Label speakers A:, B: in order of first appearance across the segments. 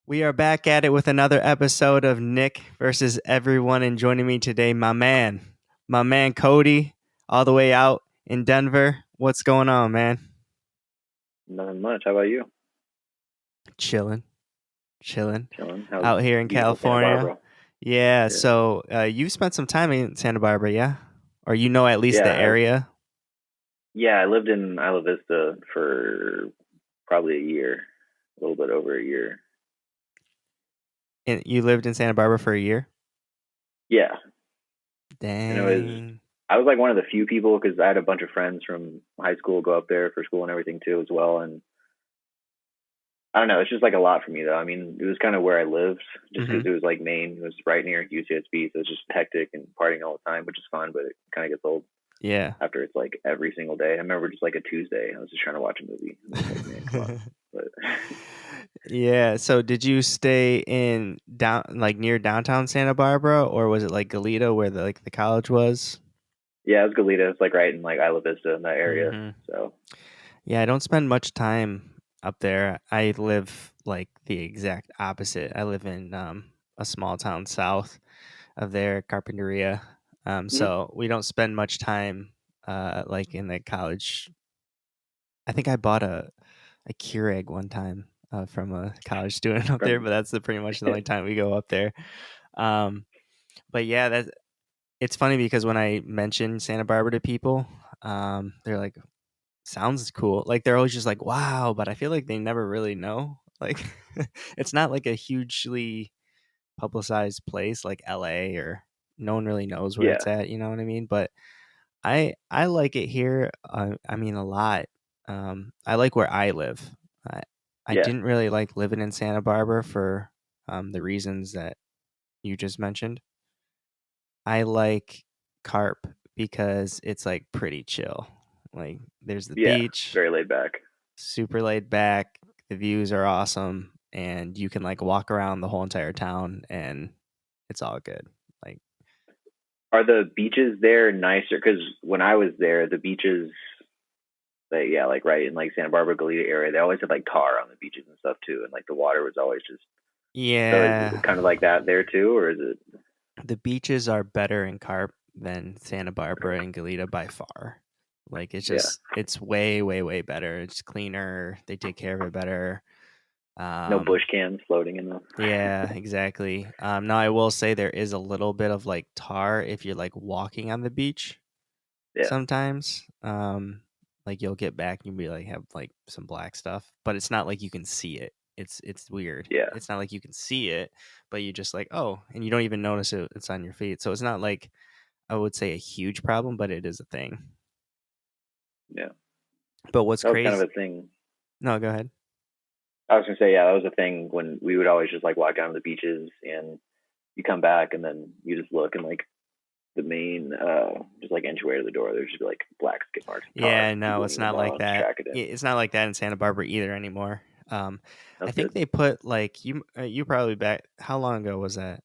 A: We are back at it with another episode of Nick versus everyone, and joining me today, my man Cody, all the way out in Denver. What's going on, man?
B: Nothing much. How about you?
A: Chilling, chilling,
B: Chilling. How's
A: out here in
B: beautiful Santa
A: California.
B: Barbara?
A: Yeah,
B: Yeah.
A: so you spent some time in Santa Barbara, yeah? Or you know at least the
B: Yeah.
A: area?
B: I lived in Isla Vista for probably a year, a little bit over a year.
A: And you lived in Santa Barbara for a year?
B: Yeah. And
A: Dang.
B: I was like one of the few people because I had a bunch of friends from high school go up there for school and everything too as well. And I don't know. It's just like a lot for me though. I mean, it was kind of where I lived just
A: Mm-hmm.
B: because it was like Maine. It was right near UCSB. So it's just hectic and partying all the time, which is fun, but it kind of gets old
A: Yeah.
B: after it's like every single day. I remember just like a Tuesday, I was just trying to watch a movie. I was like, man, come on. But
A: Yeah. So did you stay in near downtown Santa Barbara, or was it like Goleta where the college was?
B: yeah, it was Goleta. It's like right in like Isla Vista in that area.
A: Hmm.
B: So
A: Yeah, I don't spend much time up there. I live like the exact opposite. I live in a small town south of there, Carpinteria.
B: mhm.
A: So we don't spend much time like in the college. I think I bought a Keurig one time from a college student up there,
B: From
A: but that's pretty much the only time we go up there. Um, but yeah, it's funny because when I mention Santa Barbara to people, they're like, "Sounds cool." Like they're always just like, "Wow," but I feel like they never really know. Like, it's not like a hugely publicized place like LA, or no one really knows where
B: yeah,
A: it's at. You know what I mean? But I like it here. I mean, a lot. I like where I live. I I
B: yeah,
A: didn't really like living in Santa Barbara for the reasons that you just mentioned. I like Carp because it's like pretty chill. Like there's the
B: yeah.
A: beach,
B: Very laid back.
A: super laid back. The views are awesome, and you can like walk around the whole entire town, and it's all good. Like,
B: Are the beaches there nicer? Because when I was there, the beaches, yeah, like right in like Santa Barbara, Goleta area, they always had like tar on the beaches and stuff too, and like the water was always just. So is it
A: yeah,
B: kind of like that there too, or is it?
A: the beaches are better in Carp than Santa Barbara and Goleta by far. Like
B: Yeah,
A: it's way, way, way better. It's cleaner. They take care of it better.
B: no bush
A: Um,
B: cans floating in them.
A: yeah, exactly. Now I will say there is a little bit of like tar if you're like walking on the beach
B: Yeah,
A: sometimes. Like you'll get back and you'll be like have like some black stuff, but it's not like you can see it. It's weird.
B: yeah,
A: It's not like you can see it, but you just like, oh, and you don't even notice it's on your feet. So it's not like I would say a huge problem, but it is a thing.
B: yeah.
A: But what's
B: That was kind
A: crazy?
B: of a thing.
A: No, go ahead.
B: I was gonna say, yeah, that was a thing when we would always just like walk down to the beaches and you come back and then you just look and like the main just like entryway to the door, there's just like black skid marks of tar.
A: Yeah,
B: People
A: no,
B: wouldn't
A: it's
B: even
A: not like
B: know to
A: that.
B: track it in.
A: It's not like that in Santa Barbara either anymore. I
B: That's
A: think
B: good.
A: they put like you probably back. How long ago was that?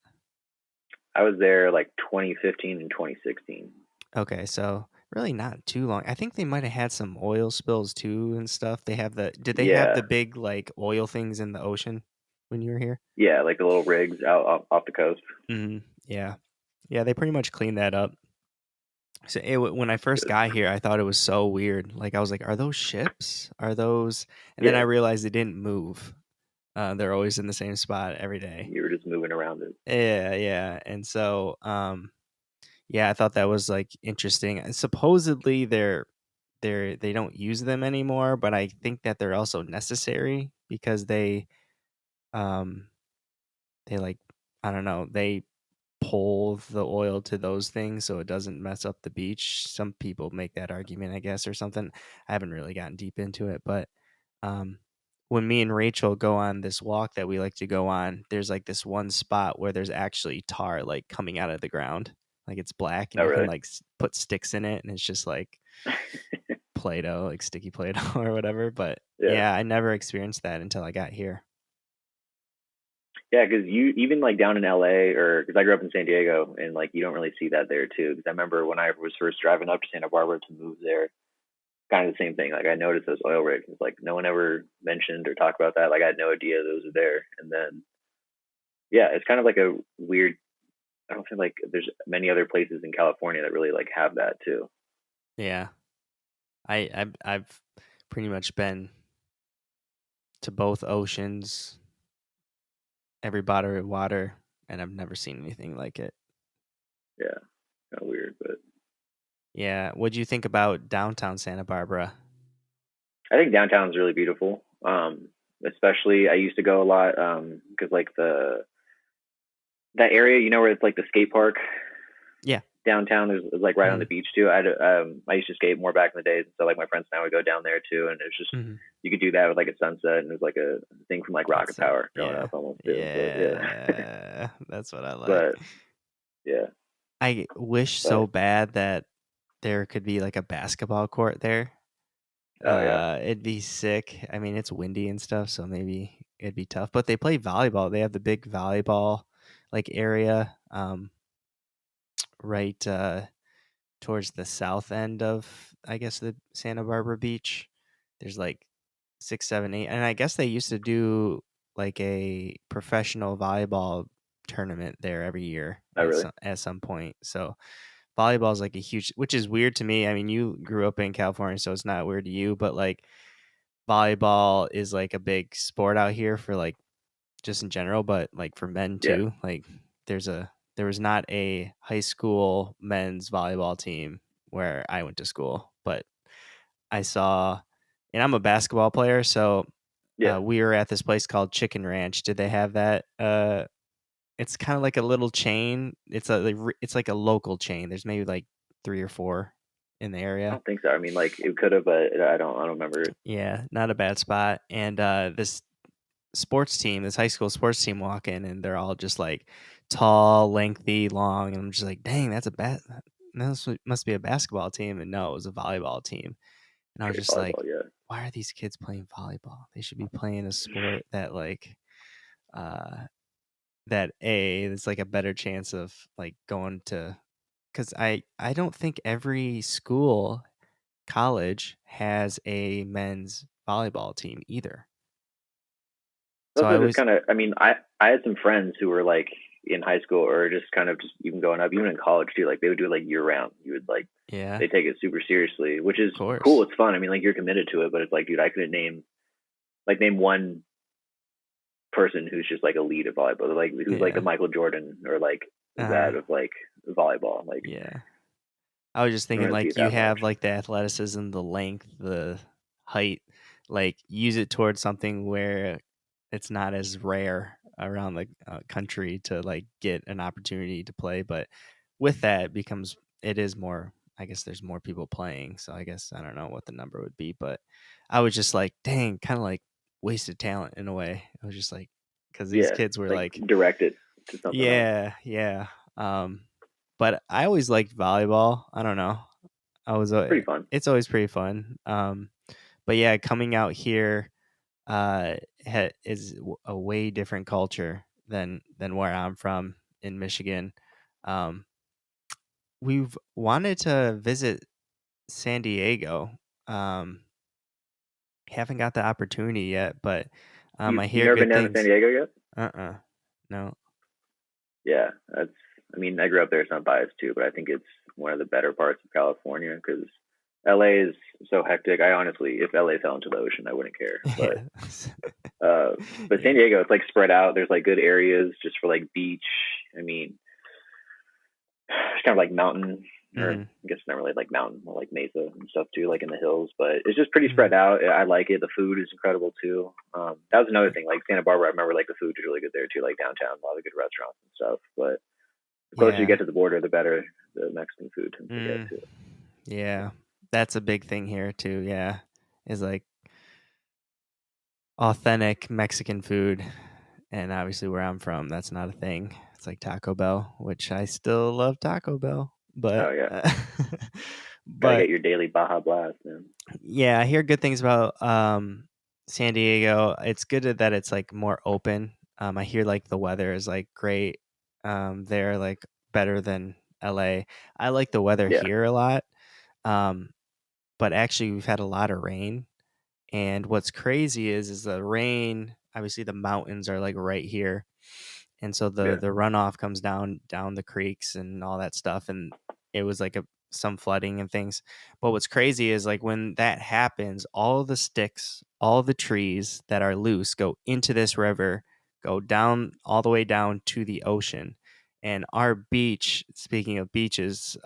B: I was there like 2015 and 2016.
A: Okay, so really not too long. I think they might have had some oil spills too and stuff. Did they have the
B: Yeah,
A: big like oil things in the ocean when you were here?
B: yeah, like the little rigs out off the coast.
A: Hmm. Yeah, yeah, they pretty much cleaned that up. So when I
B: That's
A: first
B: good.
A: got here, I thought it was so weird. Like I was like, "Are those ships? Are those?" And then I
B: Yeah,
A: realized they didn't move. They're always in the same spot every day.
B: you were just moving around it.
A: Yeah, yeah. And so, yeah, I thought that was like interesting. And supposedly they don't use them anymore, but I think that they're also necessary because um they like I don't know, they pull the oil to those things so it doesn't mess up the beach. Some people make that argument, I guess, or something. I haven't really gotten deep into it, but um when me and Rachel go on this walk that we like to go on, there's like this one spot where there's actually tar like coming out of the ground. Like it's black and
B: Oh,
A: you can
B: really?
A: like put sticks in it and it's just like Play-Doh, like sticky Play-Doh or whatever. But
B: Yeah,
A: yeah, I never experienced that until I got here.
B: yeah, because you even like down in LA or because I grew up in San Diego and like you don't really see that there too. Because I remember when I was first driving up to Santa Barbara to move there, kind of the same thing. Like I noticed those oil rigs. It's like no one ever mentioned or talked about that. Like I had no idea those were there. And then yeah, it's kind of like a weird. I don't feel like there's many other places in California that really like have that too.
A: Yeah. I've pretty much been to both oceans, every body of water, and I've never seen anything like it.
B: Yeah, kind of weird, but
A: Yeah. What'd you think about downtown Santa Barbara?
B: I think downtown is really beautiful. Especially I used to go a lot because like the that area, you know, where it's like the skate park
A: Yeah.
B: downtown is like right on the
A: Hmm.
B: beach too. I used to skate more back in the days, so like my friends and I would go down there too, and it's just
A: Hmm.
B: you could do that with like a sunset, and it was like a thing from like Rocket
A: That's it.
B: Power growing
A: Yeah.
B: up almost too. But yeah,
A: Yeah. That's what I like.
B: but yeah,
A: I wish so
B: but
A: bad that there could be like a basketball court there.
B: oh yeah,
A: It'd be sick. I mean, it's windy and stuff, so maybe it'd be tough. But they play volleyball. They have the big volleyball like area, right towards the south end of, I guess, the Santa Barbara beach. There's like six, seven, eight, and I guess they used to do like a professional volleyball tournament there every year
B: not really.
A: at some point. So volleyball is like a huge, which is weird to me. I mean, you grew up in California, so it's not weird to you, but like volleyball is like a big sport out here for like just in general, but like for men
B: Yeah,
A: too. Like there was not a high school men's volleyball team where I went to school, but I saw, and I'm a basketball player, so
B: yeah.
A: we were at this place called Chicken Ranch. Did they have that? It's kind of like a little chain. It's like a local chain. There's maybe like three or four in the
B: I
A: area.
B: don't think so. I mean, like it could have, but I don't remember it.
A: Yeah, not a bad spot. And this sports team, this high school sports team walk in and they're all just like tall, lengthy, long. And I'm just like, dang, must be a basketball team. And no, it was a volleyball team. And I was
B: Straight
A: just like,
B: volleyball, yeah,
A: why are these kids playing volleyball? They should be playing a sport that like uh that a there's like a better chance of like going to, because I don't think every school college has a men's volleyball team either. So I
B: also just
A: always
B: kind of. I mean, I had some friends who were like in high school or just kind of just even going up, even in college too. Like they would do it like year round. You would like
A: yeah,
B: they take it super seriously, which is
A: of
B: cool.
A: course.
B: It's fun. I mean, like you're committed to it, but it's like, dude, I couldn't name one person who's just like elite at volleyball, like who's like the
A: Yeah.
B: Michael Jordan or like
A: Uh
B: that of like volleyball. Like
A: yeah. I was just
B: I don't
A: thinking
B: really see it
A: like you
B: that much.
A: have like the athleticism, the length, the height, like use it towards something where it's not as rare around the country to like get an opportunity to play. But with that, it is more. I guess there's more people playing, so I guess I don't know what the number would be, but I was just like, dang, kind of like wasted talent in a way. I was just like, because these
B: Yeah,
A: kids were
B: like
A: like,
B: direct it to something else.
A: yeah, yeah. Um, but I always liked volleyball. I don't know.
B: Pretty fun.
A: It's always pretty fun. But yeah, coming out here is a way different culture than where I'm from in Michigan. Um, we've wanted to visit San Diego. Um, haven't got the opportunity yet, but I
B: You've
A: hear
B: never been
A: good
B: down to San
A: things.
B: Diego yet?
A: Uh-uh. No.
B: Yeah, that's. I mean, I grew up there. It's not biased too, but I think it's one of the better parts of California because LA is so hectic. I honestly, if LA fell into the ocean, I wouldn't care.
A: Yeah.
B: Uh, but San
A: Yeah.
B: Diego, it's like spread out. There's like good areas just for like beach. I mean, it's kind of like mountain, or
A: Mhm.
B: I guess not really like mountain, more like mesa and stuff too, like in the hills. But it's just pretty spread
A: Mhm.
B: out. I like it. The food is incredible too. That was another thing. Like Santa Barbara, I remember like the food is really good there too, like downtown, a lot of good restaurants and stuff. But the closer you
A: Yeah.
B: get to the border, the better the Mexican food tends to get
A: Mm.
B: too.
A: Yeah. That's a big thing here too, yeah. Is like authentic Mexican food, and obviously where I'm from, that's not a thing. It's like Taco Bell, which I still love Taco Bell, but
B: Oh yeah, gotta
A: but
B: get your daily Baja Blast, man.
A: yeah, I hear good things about San Diego. It's good that it's like more open. I hear like the weather is like great. They're like better than LA. I like the weather
B: Yeah,
A: here a lot. Um, but actually we've had a lot of rain. And what's crazy is the rain, obviously the mountains are like right here. and so
B: Yeah.
A: the runoff comes down the creeks and all that stuff, and it was like a some flooding and things. But what's crazy is like when that happens, all the sticks, all the trees that are loose go into this river, go down all the way down to the ocean. And our beach, speaking of beaches,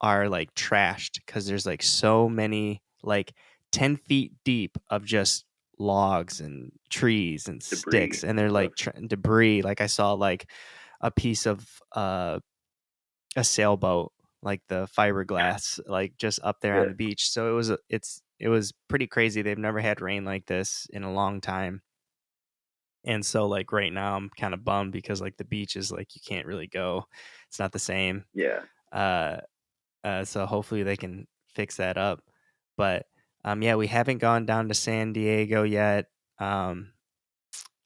A: are like trashed because there's like so many, like 10 feet deep of just logs and trees and sticks,
B: Debris
A: and
B: and
A: they're
B: stuff.
A: like debris. Like I saw like a piece of a sailboat, like the fiberglass, like just up there on
B: Yeah.
A: the beach. So it was pretty crazy. They've never had rain like this in a long time. And so like right now I'm kind of bummed because like the beach is like you can't really go. It's not the same.
B: Yeah.
A: Uh so hopefully they can fix that up. But yeah, we haven't gone down to San Diego yet. Um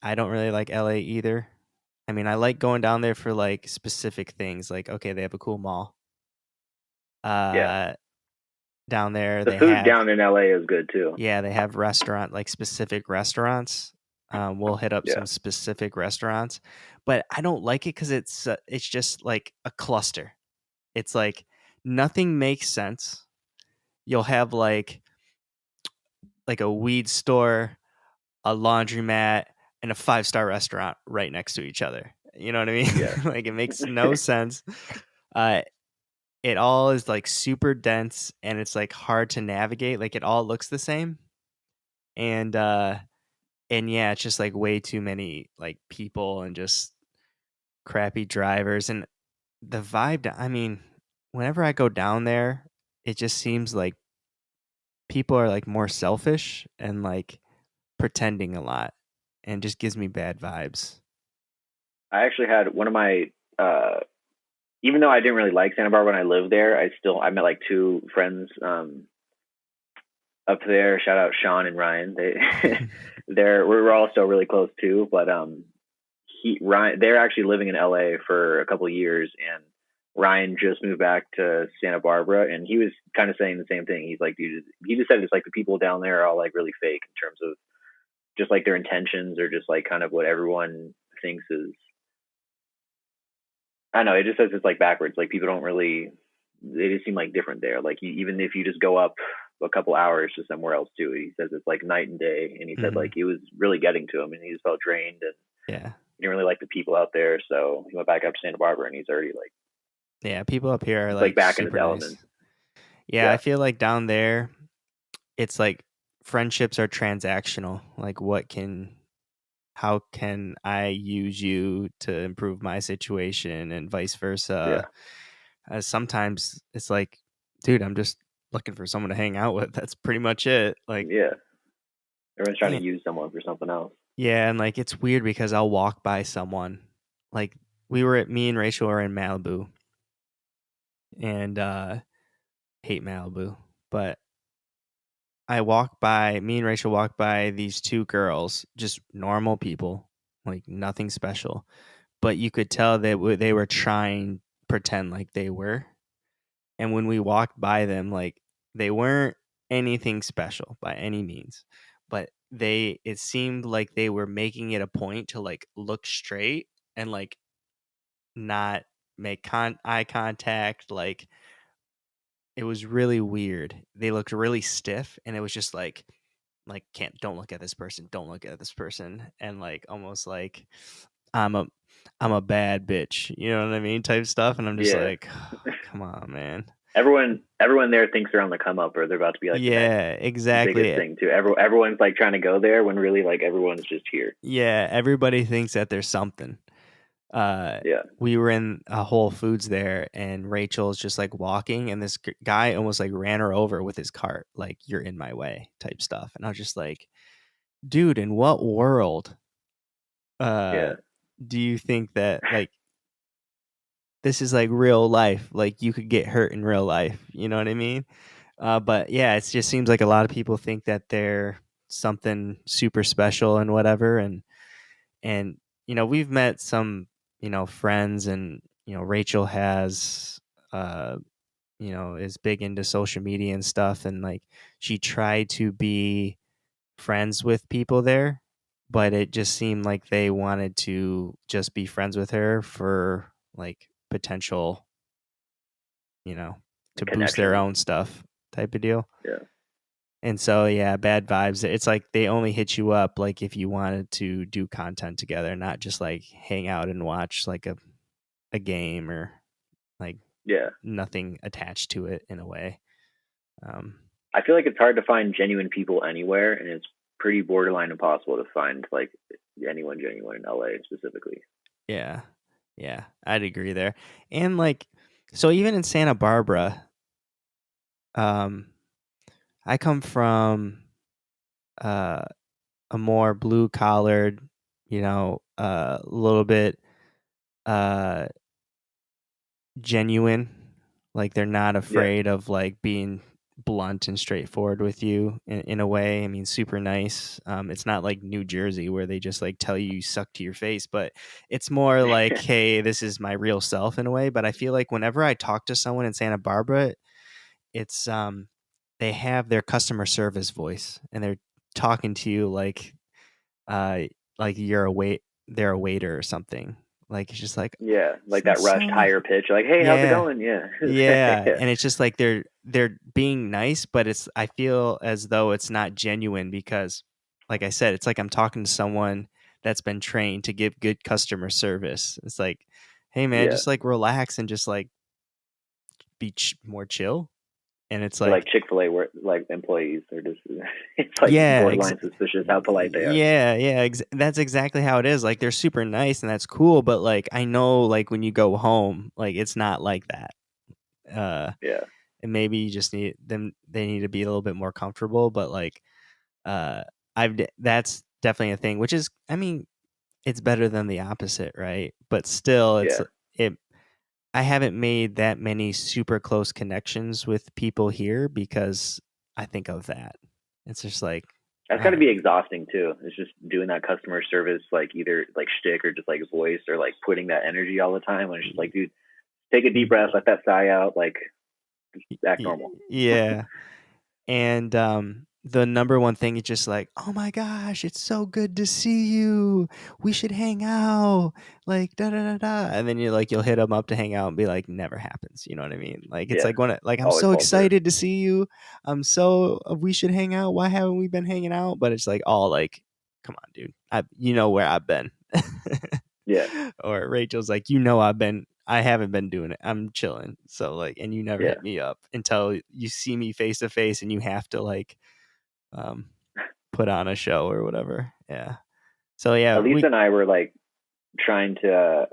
A: I don't really like LA either. I mean, I like going down there for like specific things. Like okay, they have a cool mall.
B: Yeah.
A: Uh down there
B: The
A: they
B: food
A: have,
B: down in LA is good too.
A: yeah, they have restaurant, like specific restaurants. We'll hit up
B: Yeah.
A: some specific restaurants, but I don't like it because it's just like a cluster. It's like nothing makes sense. You'll have like a weed store, a laundromat, and a five-star restaurant right next to each other. You know what I mean?
B: Yeah.
A: Like it makes no sense. Uh, it all is like super dense and it's like hard to navigate. Like it all looks the same. And yeah, it's just like way too many like people and just crappy drivers and the vibe. I mean, whenever I go down there, it just seems like people are like more selfish and like pretending a lot and just gives me bad vibes.
B: I actually had one of my uh even though I didn't really like Santa Barbara when I lived there, I met like two friends up there. Shout out Sean and Ryan. They we're all still really close too, but Ryan, they're actually living in LA for a couple of years, and Ryan just moved back to Santa Barbara, and he was kind of saying the same thing. He's like, dude, he just said it's like the people down there are all like really fake in terms of just like their intentions or just like kind of what everyone thinks is. I don't know. It just says it's like backwards. Like people don't really. They just seem like different there. Like even if you just go up a couple hours to somewhere else too, he says it's like night and day. And he said
A: Hmm.
B: like it was really getting to him, and he just felt drained and
A: Yeah.
B: he didn't really like the people out there. So he went back up to Santa Barbara, and he's already like
A: Yeah. People up here are
B: he's like
A: like
B: back in his
A: super nice.
B: element.
A: Yeah. I
B: Yeah,
A: feel like down there, it's like friendships are transactional. Like, how can I use you to improve my situation and vice versa?
B: yeah,
A: Sometimes it's like, dude, I'm just looking for someone to hang out with. That's pretty much it. Like,
B: yeah. Everyone's trying
A: yeah,
B: to use someone for something else.
A: yeah, and like it's weird because I'll walk by someone. Like me and Rachel were in Malibu and hate Malibu. But me and Rachel walked by these two girls, just normal people, like nothing special. But you could tell that they were trying pretend like they were. And when we walked by them, like they weren't anything special by any means. But it seemed like they were making it a point to like look straight and like not make eye contact. Like it was really weird. They looked really stiff, and it was just like can't don't look at this person, don't look at this person, and like almost like I'm a I'm a bad bitch, you know what I mean, type stuff. And I'm just
B: Yeah.
A: like, come on, man.
B: Everyone there thinks they're on the come up or they're about to be like the next
A: Yeah,
B: biggest
A: exactly.
B: thing too. Everyone's like trying to go there when really like everyone's just here.
A: Yeah, everybody thinks that there's something. Uh,
B: Yeah.
A: we were in a Whole Foods there, and Rachel's just like walking, and this guy almost like ran her over with his cart, like "You're in my way" type stuff. And I was just like, dude, in what world uh
B: Yeah.
A: do you think that like this is like real life? Like you could get hurt in real life, you know what I mean? But yeah, it just seems like a lot of people think that they're something super special and whatever. And we've met some friends, and Rachel has is big into social media and stuff, and like she tried to be friends with people there, but it just seemed like they wanted to just be friends with her for like potential, you know, to
B: Like
A: boost their
B: connections.
A: own stuff type of deal.
B: Yeah.
A: And so yeah, bad vibes. It's like they only hit you up like if you wanted to do content together, not just like hang out and watch like a game or like
B: Yeah.
A: nothing attached to it in a way. Um,
B: I feel like it's hard to find genuine people anywhere, and it's pretty borderline impossible to find like anyone genuine in LA specifically.
A: yeah, yeah, I'd agree there. And like, so even in Santa Barbara, um, I come from uh, a more blue collared, a little bit uh, genuine. Like they're not
B: Yeah.
A: afraid of like being blunt and straightforward with you in a way. I mean, super nice. It's not like New Jersey where they just like tell you suck to your face, but it's more like, hey, this is my real self in a way. But I feel like whenever I talk to someone in Santa Barbara, it's they have their customer service voice and they're talking to you uh like they're a waiter or something. Like it's just like
B: Yeah.
A: it's
B: Like
A: like
B: that rushed
A: so
B: higher pitch, like, hey, how's it
A: yeah.
B: going? Yeah.
A: Yeah,
B: Yeah.
A: and it's just like they're being nice, but it's I feel as though it's not genuine because like I said, it's like I'm talking to someone that's been trained to give good customer service. It's like, "Hey man,
B: Yeah.
A: just like relax and just like be more chill." And it's
B: Or like
A: like,
B: Chick-fil-A where like employees are just it's like
A: yeah,
B: borderline suspicious how polite they are.
A: that's exactly how it is. Like they're super nice and that's cool, but like I know like when you go home, like it's not like that. Uh
B: Yeah.
A: and maybe you just need them they need to be a little bit more comfortable, but like uh that's definitely a thing, which is I mean it's better than the opposite, right? But still
B: Yeah.
A: it I haven't made that many super close connections with people here because I think of that. It's just like
B: That's
A: I
B: got to
A: don't
B: be
A: know.
B: exhausting too. It's just doing that customer service, like either like shtick or just like voice or like putting that energy all the time. When it's just like, dude, take a deep breath, let that sigh out, like act normal.
A: Yeah. And the number one thing is just like, oh my gosh, it's so good to see you. We should hang out. Like da da da da. And then you'll hit them up to hang out and be like, never happens. You know what I mean? Like it's
B: Yeah,
A: like like I'm
B: always
A: so
B: falls through.
A: excited to see you. We should hang out. Why haven't we been hanging out? But it's like all like, come on, dude. You know where I've been.
B: Yeah,
A: Or Rachel's like, I haven't been doing it. I'm chilling. So like, and you never
B: yeah.
A: hit me up until you see me face to face and you have to like um put on a show or whatever. Yeah. So yeah,
B: Elisa and I were like trying to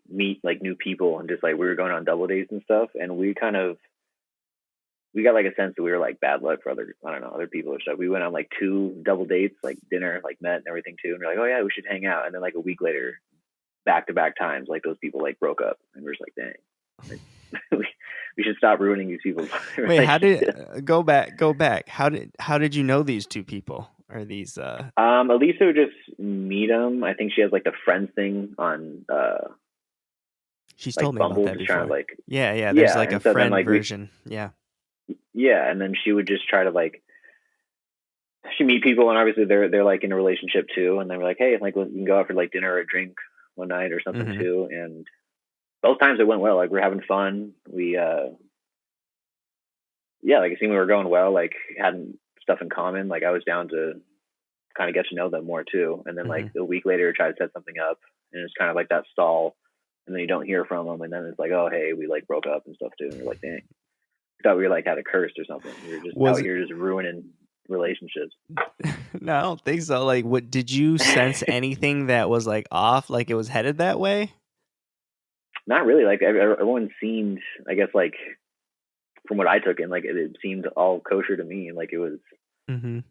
B: meet like new people and just like we were going on double dates and stuff, and we got like a sense that we were like bad luck for other I don't know other people or stuff. We went on like two double dates, like dinner, like met and everything too, and we're like, oh yeah, we should hang out. And then like a week later, back to back times, like those people like broke up, and we're just like, dang, like, we should stop ruining these people's
A: wait, how did
B: relationships.
A: go back. How did you know these two people? Or these
B: Elisa would just meet them. I think she has like the friends thing on
A: she's
B: like
A: told me about
B: Bumble,
A: that
B: just trying to
A: before.
B: like
A: Yeah, yeah, there's
B: yeah.
A: like a
B: And so then
A: friend
B: like we
A: version. Yeah.
B: yeah, and then she would just try to like she meet people, and obviously they're like in a relationship too, and then we're like, hey, like we can go out for like dinner or a drink one night or something
A: Mhm.
B: too, and both times it went well. Like we're having fun. We yeah, like it seemed we were going well. Like had stuff in common. Like I was down to kind of get to know them more too. And then like
A: Mhm.
B: a week later, try to set something up, and it's kind of like that stall, and then you don't hear from them, and then it's like, oh hey, we like broke up and stuff too. And you're like, dang, I thought we like had a curse or something. We were just
A: Was
B: out
A: it
B: here just ruining relationships.
A: No, I don't think so. Like what did you sense anything that was like off, like it was headed that way?
B: Not really. Like everyone seemed, I guess, like from what I took in, like it seemed all kosher to me. Like it was,
A: Mhm.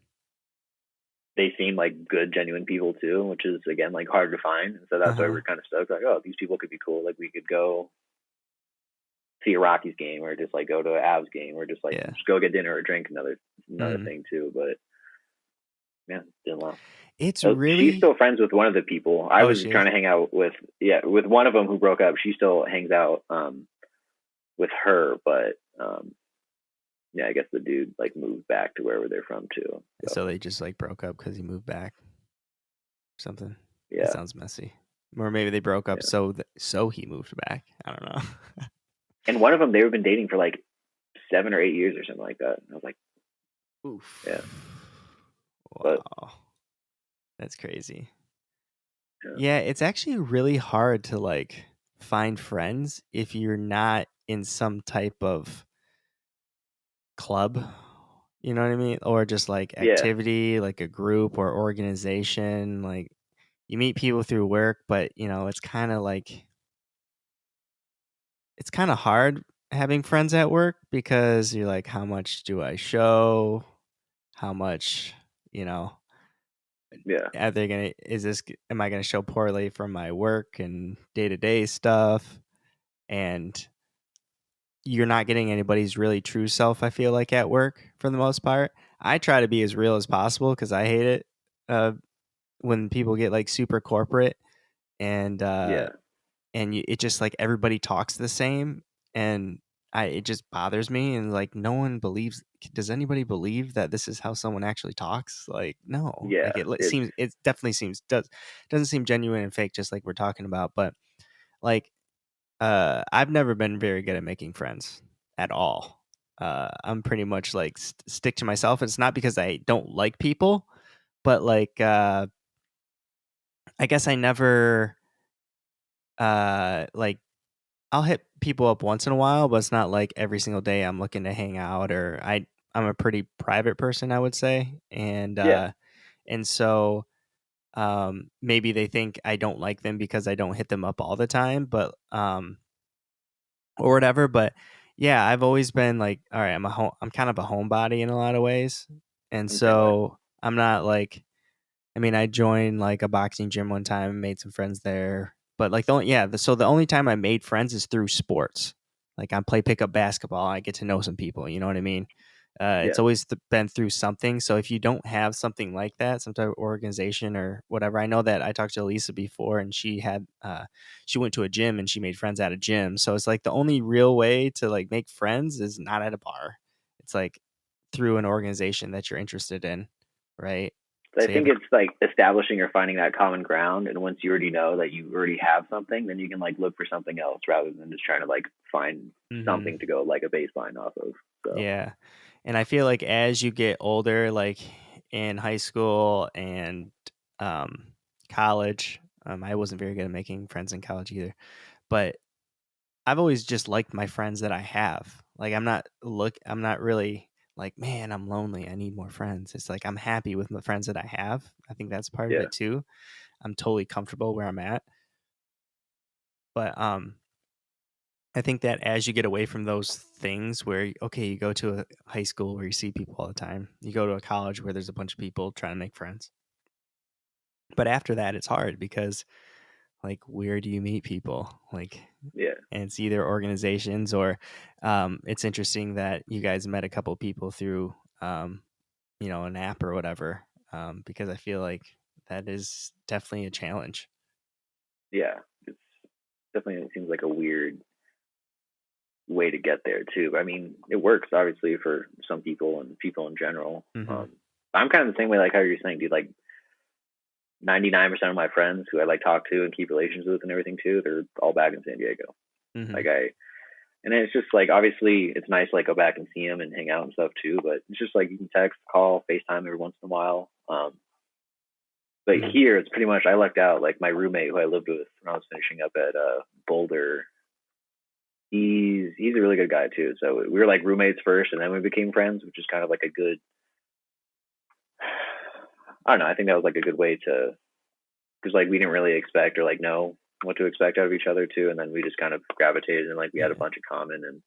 B: they seemed like good, genuine people too, which is again like hard to find. And so that's why
A: Uh-huh.
B: we're kind of stoked. Like, oh, these people could be cool. Like we could go see a Rockies game, or just like go to an Avs game, or just like
A: Yeah.
B: just go get dinner or drink. Another
A: Mhm.
B: thing too. But yeah, didn't last.
A: It's
B: So she's
A: really
B: still friends with one of the people. I
A: Oh,
B: was
A: she
B: trying
A: is.
B: to hang out with, yeah, with one of them who broke up. She still hangs out with her, but yeah, I guess the dude like moved back to wherever they're from too. So
A: So they just like broke up cuz he moved back. something. That
B: Yeah,
A: sounds messy. Or maybe they broke up,
B: yeah.
A: so he moved back. I don't know.
B: And one of them, they've been dating for like 7 or 8 years or something like that. And I was like, yeah,
A: Oof.
B: but
A: Wow. That's crazy.
B: yeah,
A: Yeah, it's actually really hard to like find friends if you're not in some type of club, you know what I mean? Or just like
B: yeah,
A: activity, like a group or organization. Like you meet people through work, but it's kind of like it's kind of hard having friends at work because you're like, how much do I show? How much, you know,
B: yeah,
A: are they gonna? Am I gonna show poorly from my work and day to day stuff? And you're not getting anybody's really true self, I feel like, at work for the most part. I try to be as real as possible because I hate it uh, when people get like super corporate and
B: yeah,
A: it just like everybody talks the same, and it just bothers me, and like no one believes. Does anybody believe that this is how someone actually talks? Like no,
B: yeah.
A: like it
B: It's
A: seems, it definitely seems, doesn't seem genuine and fake, just like we're talking about. But like I've never been very good at making friends at all. I'm pretty much like stick to myself. It's not because I don't like people, but like I guess I never like I'll hit people up once in a while, but it's not like every single day I'm looking to hang out. Or I'm a pretty private person, I would say,
B: yeah,
A: and so maybe they think I don't like them because I don't hit them up all the time, but or whatever. But yeah, I've always been like, all right, I'm kind of a homebody in a lot of ways, and
B: I'm the same way.
A: so I'm not like, I mean, I joined like a boxing gym one time and made some friends there. But like so the only time I made friends is through sports. Like I play pickup basketball, I get to know some people. You know what I mean? It's
B: Yeah,
A: always been through something. So if you don't have something like that, some type of organization or whatever, I know that I talked to Elisa before, and she went to a gym and she made friends at a gym. So it's like the only real way to like make friends is not at a bar. It's like through an organization that you're interested in, right?
B: so I
A: So you have
B: think
A: a
B: it's like establishing or finding that common ground. And once you already know that you already have something, then you can like look for something else rather than just trying to like find something to
A: Mhm.
B: go like a baseline off of. So
A: Yeah. And I feel like as you get older, like in high school and um, college, I wasn't very good at making friends in college either. But I've always just liked my friends that I have. Like I'm not really like, man, I'm lonely. I need more friends. It's like I'm happy with the friends that I have. I think that's part of
B: yeah,
A: it too. I'm totally comfortable where I'm at. But I think that as you get away from those things where, okay, you go to a high school where you see people all the time, you go to a college where there's a bunch of people trying to make friends. But after that, it's hard because, like, where do you meet people? Like,
B: yeah,
A: and it's either organizations or it's interesting that you guys met a couple people through, an app or whatever, because I feel like that is definitely a challenge.
B: yeah. It's definitely, it seems like a weird way to get there too. But I mean, it works obviously for some people and people in general.
A: Hmm.
B: I'm kind of the same way, like how you're saying, dude. Like 99% of my friends who I like talk to and keep relations with and everything too, they're all back in San Diego.
A: Hmm.
B: Like and it's just like obviously it's nice to like go back and see them and hang out and stuff too. But it's just like you can text, call, FaceTime every once in a while. But
A: Hmm.
B: here it's pretty much I lucked out. Like my roommate who I lived with when I was finishing up at Boulder, he's a really good guy too. So we were like roommates first, and then we became friends, which is kind of like a good. I don't know. I think that was like a good way to because like we didn't really expect or like know what to expect out of each other too, and then we just kind of gravitated and like we had a
A: Yeah.
B: bunch of common. And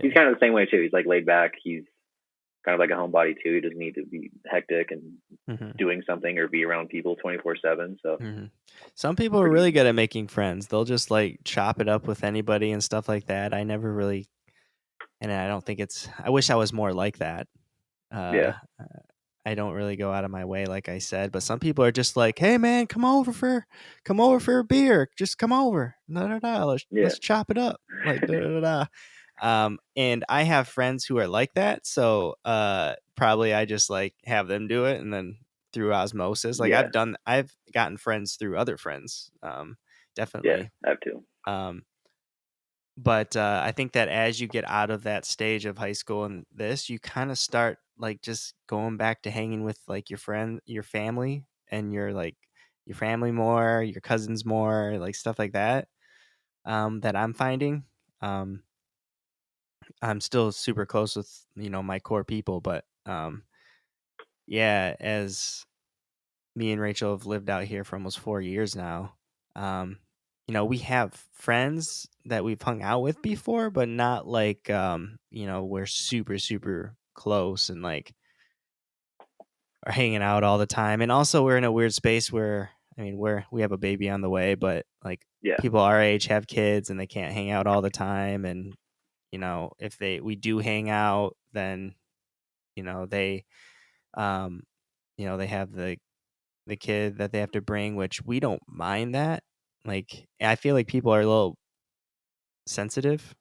B: he's
A: Yeah.
B: kind of the same way too. He's like laid back. He's kind of like a homebody too. He doesn't need to be hectic and
A: Hmm.
B: doing something or be around people 24/7. So
A: Hmm. Some people are
B: pretty
A: really
B: easy.
A: good at making friends. They'll just like chop it up with anybody and stuff like that. I never really, and I don't think it's. I wish I was more like that. Uh,
B: Yeah,
A: I don't really go out of my way, like I said. But some people are just like, "Hey, man, come over for a beer. Just come over. Da da da.
B: yeah,
A: Let's chop it up. Like da da da." Da. And I have friends who are like that, so probably I just like have them do it, and then through osmosis. Like
B: Yeah,
A: I've gotten friends through other friends,
B: yeah,
A: definitely.
B: I have to.
A: Um, but I think that as you get out of that stage of high school and this, you kind of start like just going back to hanging with like your family, and your family more, your cousins more, like stuff like that. That I'm finding. Um, I'm still super close with my core people, but yeah, as me and Rachel have lived out here for almost 4 years now. Um, we have friends that we've hung out with before, but not like we're super super close and like are hanging out all the time. And also, we're in a weird space where I mean, we have a baby on the way, but like
B: Yeah,
A: people our age have kids and they can't hang out all the time. And if we do hang out, then they um they have the kid that they have to bring, which we don't mind that. Like, I feel like people are a little sensitive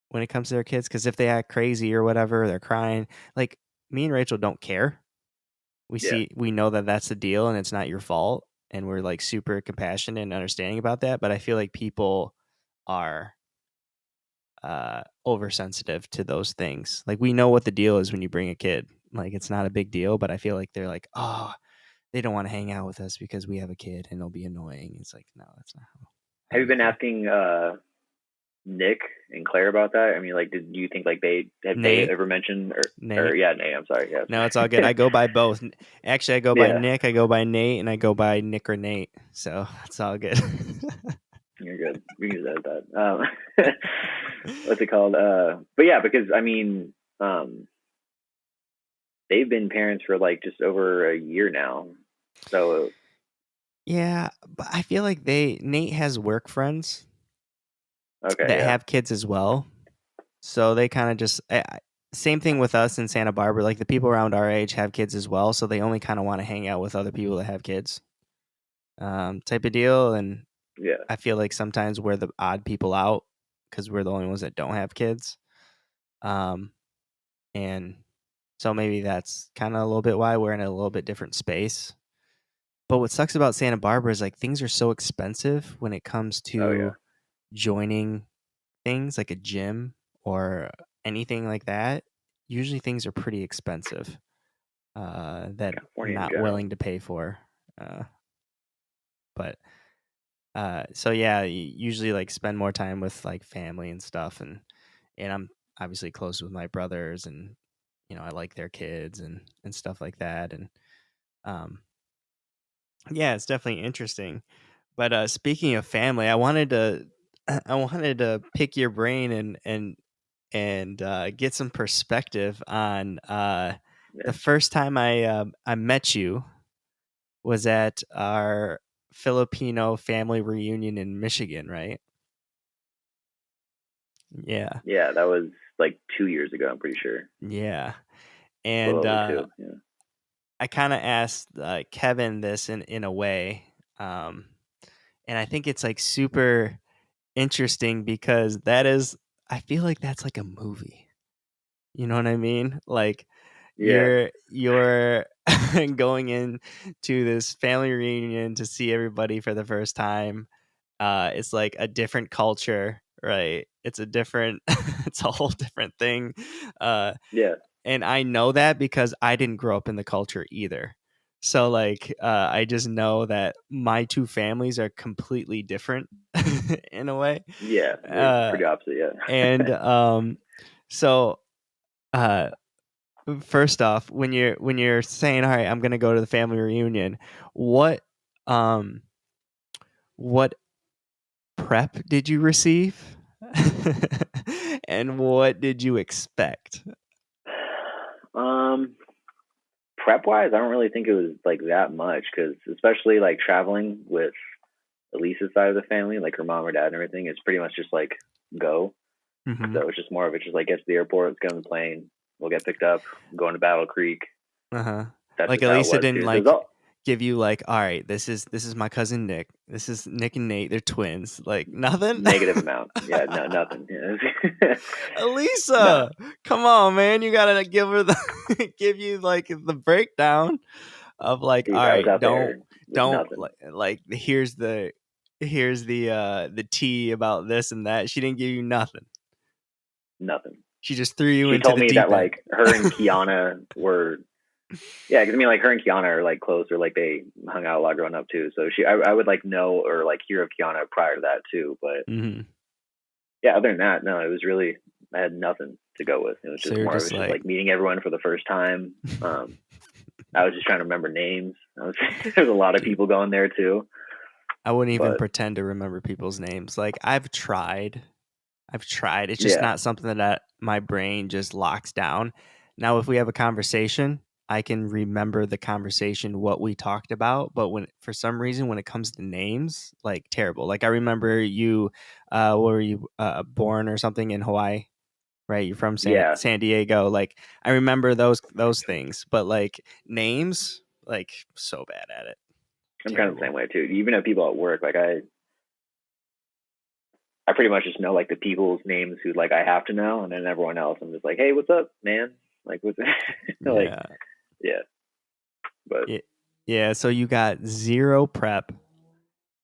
A: when it comes to their kids, because if they act crazy or whatever, they're crying. Like, me and Rachel don't care.
B: yeah.
A: We know that that's the deal and it's not your fault. And we're like super compassionate and understanding about that. But I feel like people are oversensitive to those things. Like, we know what the deal is when you bring a kid. Like, it's not a big deal, but I feel like they're like, oh, they don't want to hang out with us because we have a kid and it'll be annoying. It's like, no, that's not how
B: Have you
A: we
B: been
A: feel.
B: asking Nick and Claire about that? I mean, like, did you think like they
A: Nate,
B: ever mentioned or
A: Nate.
B: yeah, Nate? I'm sorry. Yeah,
A: No, it's all good. I go by both. Actually, I go by
B: yeah.
A: Nick, I go by Nate, and I go by Nick or Nate. So it's all good.
B: You're good. We can just edit that. What's it called? But yeah, because I mean, they've been parents for like just over a year now. So
A: Yeah, but I feel like Nate has work friends
B: okay,
A: that
B: yeah,
A: have kids as well. So they kind of just same thing with us in Santa Barbara. Like, the people around our age have kids as well, so they only kind of want to hang out with other people that have kids, type of deal. And
B: yeah,
A: I feel like sometimes we're the odd people out because we're the only ones that don't have kids. Um, and so maybe that's kind of a little bit why we're in a little bit different space. But what sucks about Santa Barbara is like things are so expensive when it comes
B: oh yeah,
A: to joining things like a gym or anything like that. Usually things are pretty expensive, that I'm
B: California in
A: not
B: general.
A: willing to pay for. Uh, but so yeah, usually like spend more time with like family and stuff, and I'm obviously close with my brothers, and I like their kids and stuff like that, and um, yeah, it's definitely interesting. But speaking of family, I wanted to I wanted to pick your brain and get some perspective on the
B: Yeah,
A: first time I met you was at our Filipino family reunion in Michigan, right? Yeah.
B: yeah, that was like 2 years ago. I'm pretty sure,
A: Yeah.
B: a little
A: And
B: over two. Yeah,
A: I kind of asked Kevin this in a way, um, and I think it's like super interesting because I feel like that's like a movie. You know what I mean? Like,
B: yeah,
A: you're going in to this family reunion to see everybody for the first time. It's like a different culture, right? It's a different it's a whole different thing. Uh
B: yeah,
A: and I know that because I didn't grow up in the culture either. So like I just know that my two families are completely different in a way.
B: yeah. They're
A: Uh
B: pretty opposite. Yeah,
A: and so uh first off, when you're saying, "All right, I'm gonna go to the family reunion," what um what prep did you receive, and what did you expect?
B: um, prep wise, I don't really think it was like that much because especially like traveling with Elisa's side of the family, like her mom or dad and everything, it's pretty much just like go.
A: Hmm.
B: So it's just more of it, just like get to the airport, let's get on the plane, we'll get picked up, going to Battle Creek.
A: Uh-huh.
B: That's
A: Like,
B: just how it
A: Elisa
B: was
A: didn't
B: too. So it was
A: like
B: all
A: give you like, "All right, this is my cousin Nick. This is Nick and Nate. They're twins." Like, nothing.
B: negative amount. Yeah, no, nothing. Yeah. No,
A: Elisa, come on, man! You gotta give her the give you like the breakdown. of like, all
B: Dude, I was
A: right,
B: out there with
A: don't
B: nothing,
A: like here's the tea about this and that. She didn't give you nothing.
B: nothing.
A: She just threw you
B: She
A: into
B: told
A: the
B: me that
A: deep end.
B: like her and Kiana were, yeah, because I mean like her and Kiana are like close, or like they hung out a lot growing up too. So I would like know or like hear of Kiana prior to that too. But
A: Hmm.
B: yeah, other than that, no, it was really, I had nothing to go with. It was
A: So
B: just
A: you're
B: more. It
A: just
B: was just
A: like,
B: like meeting everyone for the first time. I was just trying to remember names. There's a lot of
A: dude,
B: people going there too,
A: I wouldn't even
B: but
A: pretend to remember people's names. Like I've tried. I've tried. It's just
B: yeah,
A: not something that my brain just locks down. Now, if we have a conversation, I can remember the conversation, what we talked about. But when, for some reason, when it comes to names, like terrible. Like I remember you, where were you born or something in Hawaii? Right, you're from
B: yeah,
A: San Diego. Like I remember those things, but like names, like so bad at it.
B: I'm kind of the same
A: Terrible.
B: way too. Even at people at work, like I pretty much just know like the people's names who like I have to know, and then everyone else, I'm just like, hey, what's up, man? Like, what's like,
A: Yeah.
B: yeah, but
A: Yeah. Yeah. So you got zero prep,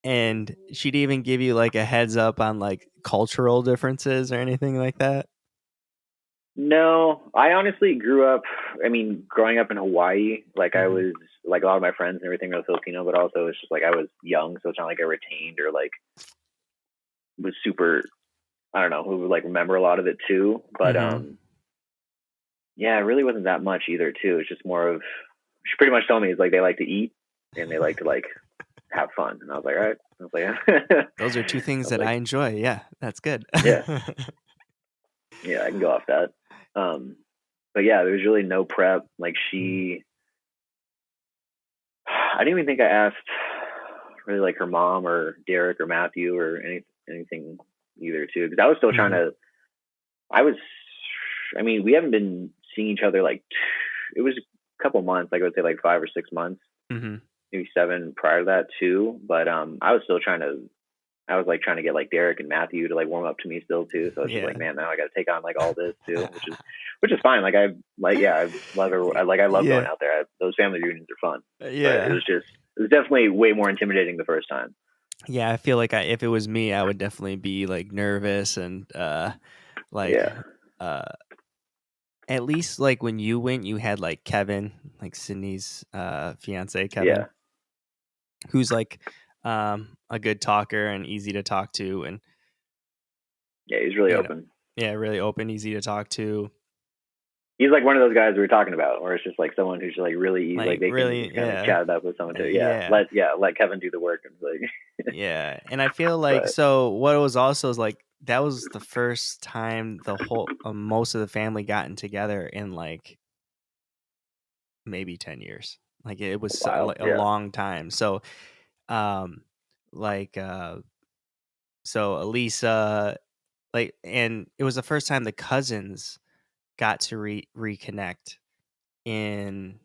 A: and she'd even give you like a heads up on like cultural differences or anything like that.
B: no, I honestly grew up. I mean, growing up in Hawaii, like I
A: Hmm.
B: was like a lot of my friends and everything were Filipino, but also it's just like I was young, so it's not like I retained or like was super. I don't know who would like remember a lot of it too, but
A: Hmm.
B: yeah, it really wasn't that much either too. It's just more of, she pretty much told me it's like they like to eat and they like to like have fun, and I was like, all right. I was like,
A: Those are two
B: I
A: things
B: was
A: that I
B: like,
A: enjoy. Yeah, that's good.
B: yeah, yeah, I can go off that. But yeah, there was really no prep. Like
A: Mm.
B: I didn't even think I asked really like her mom or Derek or Matthew or anything either too, because I was still trying
A: Mhm.
B: to. I was, I mean, we haven't been seeing each other like, it was a couple months, like I would say like 5 or 6 months,
A: Mhm.
B: maybe seven prior to that too. But I was still trying to, I was like trying to get like Derek and Matthew to like warm up to me still too. So it's just like,
A: Yeah.
B: man, now I got to take on like all this too, which is fine. Like I like, yeah, I love her. I love going
A: Yeah.
B: out there. Those family reunions are fun, but
A: Yeah.
B: it was definitely way more intimidating the first time.
A: Yeah, I feel like if it was me, I would definitely be like nervous and like
B: Yeah,
A: uh at least like when you went, you had like Kevin, like Sydney's fiance Kevin,
B: yeah,
A: who's like a good talker and easy to talk to, and
B: yeah. He's really
A: you know,
B: open.
A: yeah, really open, easy to talk to.
B: He's like one of those guys we were talking about, where it's just like someone who's just like really easy, like
A: Like
B: they can
A: really,
B: just kind of
A: yeah.
B: chat it up with someone too.
A: Yeah.
B: Let Kevin do the work and like,
A: Yeah, and I feel like,
B: but
A: so what it was also is like that was the first time the whole most of the family gotten together in like maybe 10 years. Like it was
B: wow,
A: like a
B: yeah,
A: long time. So um like so Elisa, like, and it was the first time the cousins got to reconnect in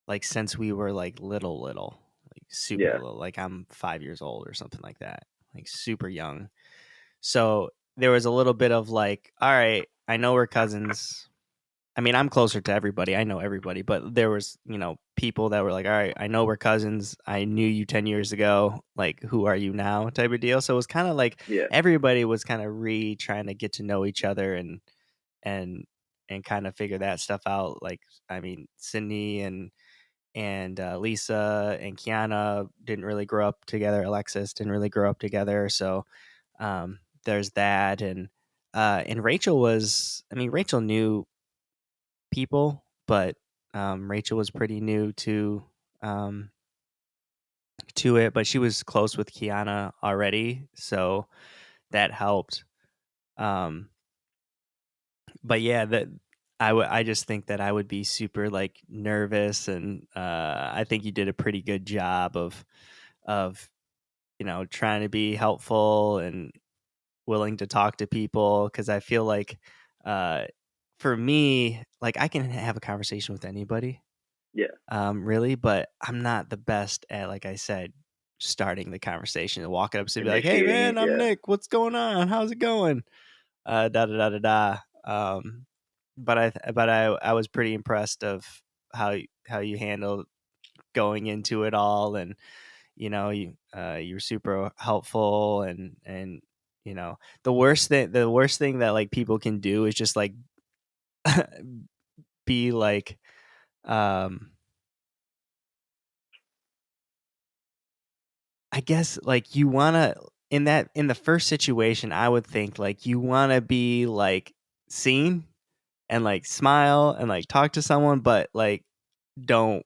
A: like since we were like little, like super
B: yeah,
A: little, like I'm 5 years old or something like that, like super young. So there was a little bit of like, all right, I know we're cousins. I mean, I'm closer to everybody. I know everybody, but there was, people that were like, all right, I know we're cousins. I knew you 10 years ago. Like, who are you now? Type of deal. So it was kind of like
B: yeah,
A: everybody was kind of trying to get to know each other and and kind of figure that stuff out. Like, I mean, Sydney and Lisa and Kiana didn't really grow up together. Alexis didn't really grow up together. So there's that, and Rachel was. I mean, Rachel knew people, but Rachel was pretty new um, to it. But she was close with Kiana already, so that helped. Um, but yeah, that I just think that I would be super like nervous, and I think you did a pretty good job of trying to be helpful and willing to talk to people, because I feel like uh, for me, like I can have a conversation with anybody,
B: yeah.
A: really, but I'm not the best at, like I said, starting the conversation and walking up to be like, "Hey,
B: Initiating
A: man,
B: it,
A: I'm
B: yeah,
A: Nick. What's going on? How's it going?" Da da da da da. But I was pretty impressed of how you handled. going into it all, and you were super helpful, and the worst thing that like people can do is just like be like um I guess like you want to in the first situation I would think like you want to be like seen and like smile and like talk to someone, but like don't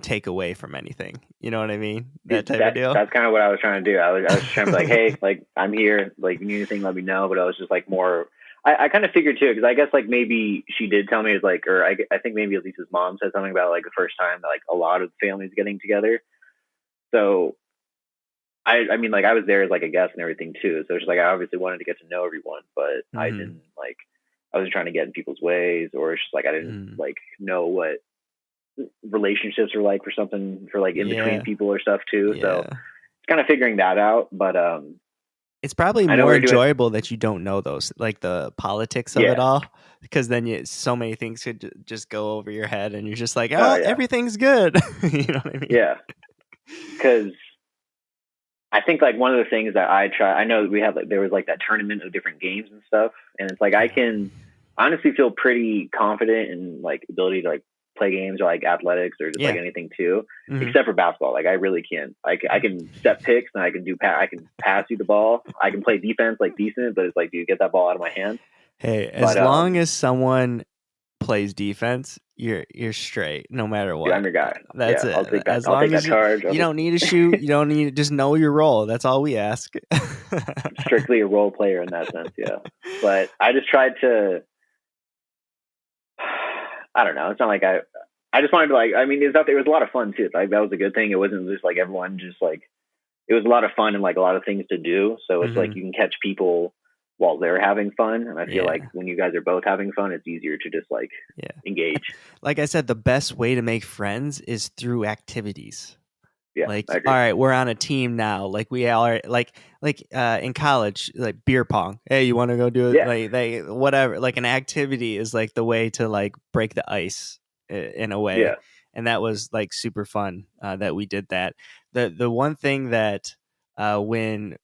A: take away from anything. You know what I mean? That type of deal.
B: That's kind of what I was trying to do. I was just trying to be like, hey, like I'm here. Like you need anything, let me know. But I was just like more. I kind of figured too, because I guess like maybe she did tell me it's like, or I think maybe at least his mom said something about like the first time that like a lot of families getting together. So I mean like I was there as like a guest and everything too. So it's just like I obviously wanted to get to know everyone, but I
A: Mhm.
B: didn't like I wasn't trying to get in people's ways, or it's just like I didn't
A: Mm.
B: like know what relationships are like for something for like in between
A: Yeah.
B: people or stuff too. So
A: Yeah.
B: it's kind of figuring that out. But
A: It's probably
B: I know
A: more
B: we're doing
A: enjoyable that you don't know those, like the politics of it
B: yeah.
A: all, because then so many things could just go over your head, and you're just like,
B: Oh
A: oh,
B: yeah.
A: everything's good. You know what I mean?
B: Yeah. Because I think like one of the things that I try, I know we had like there was like that tournament of different games and stuff, and it's like I
A: Yeah.
B: can honestly feel pretty confident in like ability to like play games or like athletics or just like
A: Yeah.
B: anything too,
A: Hmm.
B: except for basketball. Like I really can. I can set picks and I can I can pass you the ball. I can play defense like decent, but it's like do you get that ball out of my hand?
A: Hey,
B: But
A: as long as someone plays defense, you're straight, no matter
B: dude, I'm
A: what.
B: your guy.
A: That's
B: Yeah,
A: it. As
B: I'll take
A: long
B: that
A: as you
B: charge. I'll
A: you
B: just
A: don't need to shoot, you don't need to just know your role. That's all we ask.
B: strictly a role player in that sense. Yeah, but I just tried to I don't know. It's not like I just wanted to like. I mean, it was a lot of fun too. Like that was a good thing. It wasn't just like everyone just like. It was a lot of fun and like a lot of things to do. So it's like
A: Hmm.
B: you can catch people while they're having fun, and I feel like
A: Yeah.
B: when you guys are both having fun, it's easier to just like
A: Yeah.
B: engage.
A: Like I said, the best way to make friends is through activities.
B: Yeah,
A: Like,
B: I
A: all
B: agree.
A: right, we're on a team now. Like we are in college, like beer pong. Hey, you want to go do it?
B: Yeah,
A: Like they whatever. Like an activity is like the way to like break the ice in a way,
B: yeah,
A: and that was like super fun that we did that. The one thing that when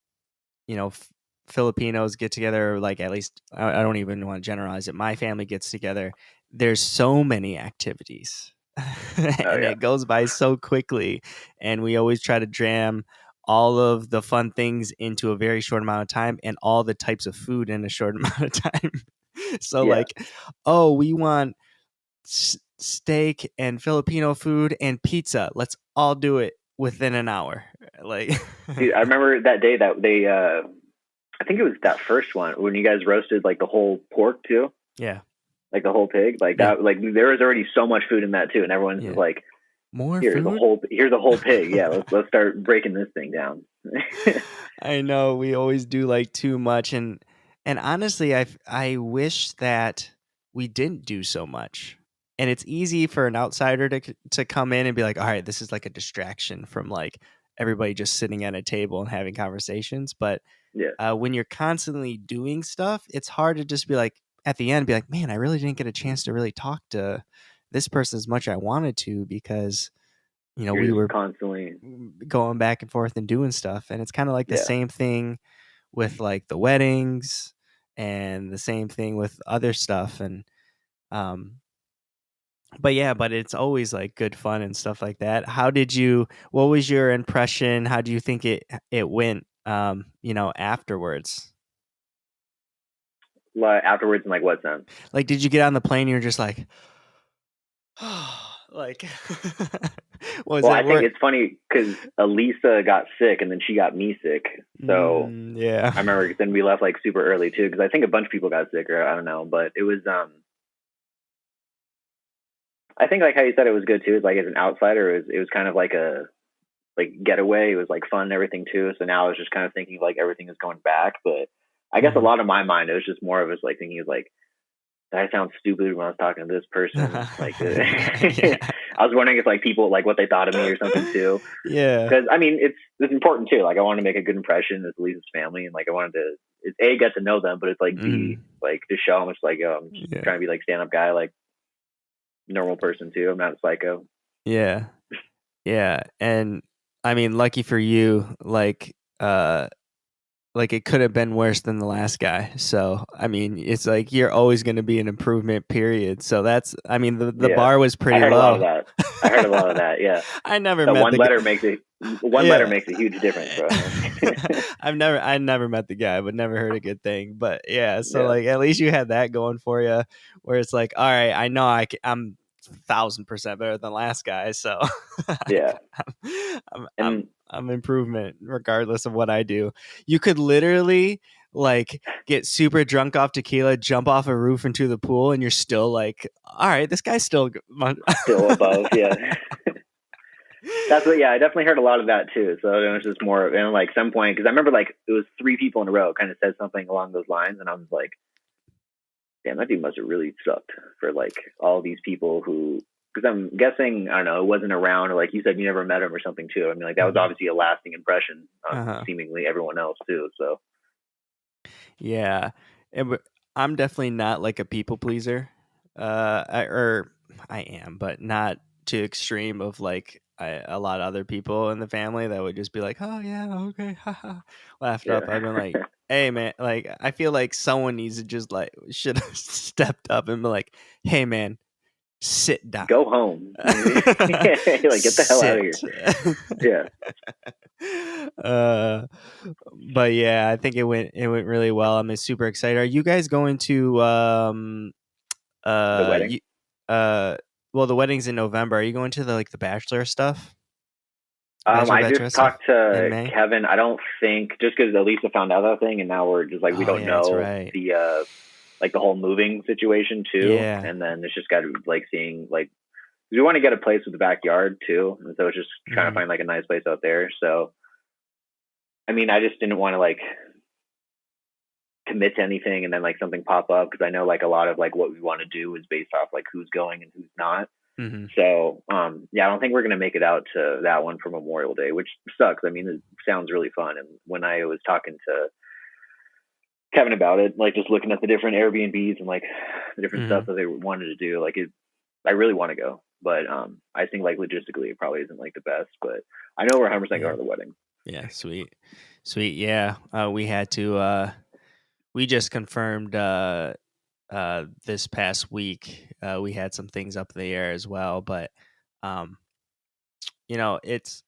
A: you know f- Filipinos get together, like at least I don't even want to generalize it. My family gets together. There's so many activities,
B: oh
A: and
B: yeah,
A: it goes by so quickly. And we always try to jam all of the fun things into a very short amount of time, and all the types of food in a short amount of time. So
B: yeah.
A: like, oh, we want steak and Filipino food and pizza. Let's all do it within an hour. Like,
B: Dude, I remember that day that they. I think it was that first one when you guys roasted like the whole pork too,
A: yeah,
B: like the whole pig, like
A: yeah,
B: that. Like there was already so much food in that too, and everyone's just
A: yeah.
B: like,
A: More food?
B: here's a whole pig. Yeah, let's start breaking this thing down.
A: I know we always do like too much, and honestly, I wish that we didn't do so much. And it's easy for an outsider to come in and be like, "All right, this is like a distraction from like everybody just sitting at a table and having conversations." But
B: Yeah,
A: when you're constantly doing stuff, it's hard to just be like at the end, be like, "Man, I really didn't get a chance to really talk to this person as much as I wanted to because
B: you're
A: we
B: just
A: were
B: constantly.
A: going back and forth and doing stuff." And it's kind of like the
B: Yeah,
A: same thing with like the weddings and the same thing with other stuff. And um but yeah, but it's always like good fun and stuff like that. What was your impression? How do you think it went afterwards?
B: like afterwards in like what sense?
A: Like did you get on the plane and you're just like like was
B: Well,
A: it
B: I think
A: work?
B: it's funny because Elisa got sick and then she got me sick. So
A: Yeah.
B: I remember then we left like super early too because I think a bunch of people got sick or I don't know, but it was I think like how you said it was good too. It's like as an outsider, it was kind of like a like getaway. It was like fun and everything too. So now I was just kind of thinking like everything is going back, but I guess a
A: Hmm.
B: lot of my mind it was just more of us like thinking of like did I sound stupid when I was talking to this person? Like
A: Yeah.
B: I was wondering if like people like what they thought of me or something too.
A: Yeah.
B: Because I mean it's important too. Like I want to make a good impression as Lisa's family, and like I wanted to it's a get to know them, but it's like b
A: Mm.
B: like to show them it's like yo I'm just
A: Yeah.
B: trying to be like stand up guy like normal person too. I'm not a psycho.
A: Yeah. Yeah, and I mean, lucky for you, like it could have been worse than the last guy. So, I mean, it's like you're always going to be an improvement period. So that's, I mean, the
B: Yeah,
A: bar was
B: I
A: pretty
B: heard a lot of
A: low.
B: that. I heard a lot of that. Yeah,
A: I never
B: the
A: met
B: one
A: the guy.
B: letter makes it. One letter
A: Yeah.
B: makes a huge difference, bro.
A: I never met the guy, but never heard a good thing. But yeah, so
B: Yeah,
A: like at least you had that going for you, where it's like, all right, I know I'm 1,000% better than the last guy, so
B: yeah,
A: I'm
B: and
A: I'm improvement regardless of what I do. You could literally like get super drunk off tequila, jump off a roof into the pool, and you're still like, all right, this guy's still.
B: still above. Yeah, that's what. Yeah, I definitely heard a lot of that too. So it was just more, and like some point, because I remember like it was three people in a row kind of said something along those lines, and I was like, damn, that dude must have really sucked for like all these people who. Because I'm guessing, I don't know, it wasn't around, or like you said, you never met him or something too. I mean, like that was
A: Mhm.
B: obviously a lasting impression on
A: Uh-huh.
B: seemingly everyone else too. So
A: Yeah, I'm definitely not like a people pleaser. Or I am, but not to extreme of like a lot of other people in the family that would just be like, "Oh yeah, okay," haha, laugh it
B: yeah,
A: up. I've been like, "Hey man," like I feel like someone needs to just like should have stepped up and be like, "Hey man, sit down,
B: go home. Like get the hell out of here.
A: sit."
B: Yeah,
A: uh but yeah, I think it went really well. I'm super excited. Are you guys going to
B: the wedding.
A: you uh well, the wedding's in November. Are you going to the like the bachelor stuff? Bachelor
B: I just
A: bachelorette stuff
B: talked
A: in
B: to
A: May?
B: Kevin. I don't think just because Elisa found out that thing, and now we're just like we
A: Oh
B: don't
A: yeah, that's
B: know
A: right.
B: the like the whole moving situation too,
A: Yeah.
B: and then it's just got to like seeing like we want to get a place with the backyard too, and so it's just trying to
A: Mhm.
B: find like a nice place out there. So I mean, I just didn't want to like commit to anything and then like something pop up because I know like a lot of like what we want to do is based off like who's going and who's not.
A: Mhm.
B: So yeah, I don't think we're gonna make it out to that one for Memorial Day, which sucks. I mean, it sounds really fun. And when I was talking to Kevin about it, like just looking at the different Airbnbs and like the different stuff
A: Mhm.
B: that they wanted to do, like it, I really want to go. But I think like logistically, it probably isn't like the best. But I know we're 100%
A: Yeah.
B: going to the wedding.
A: Yeah, sweet. Sweet. Yeah. We had to we just confirmed this past week. We had some things up in the air as well, but um it's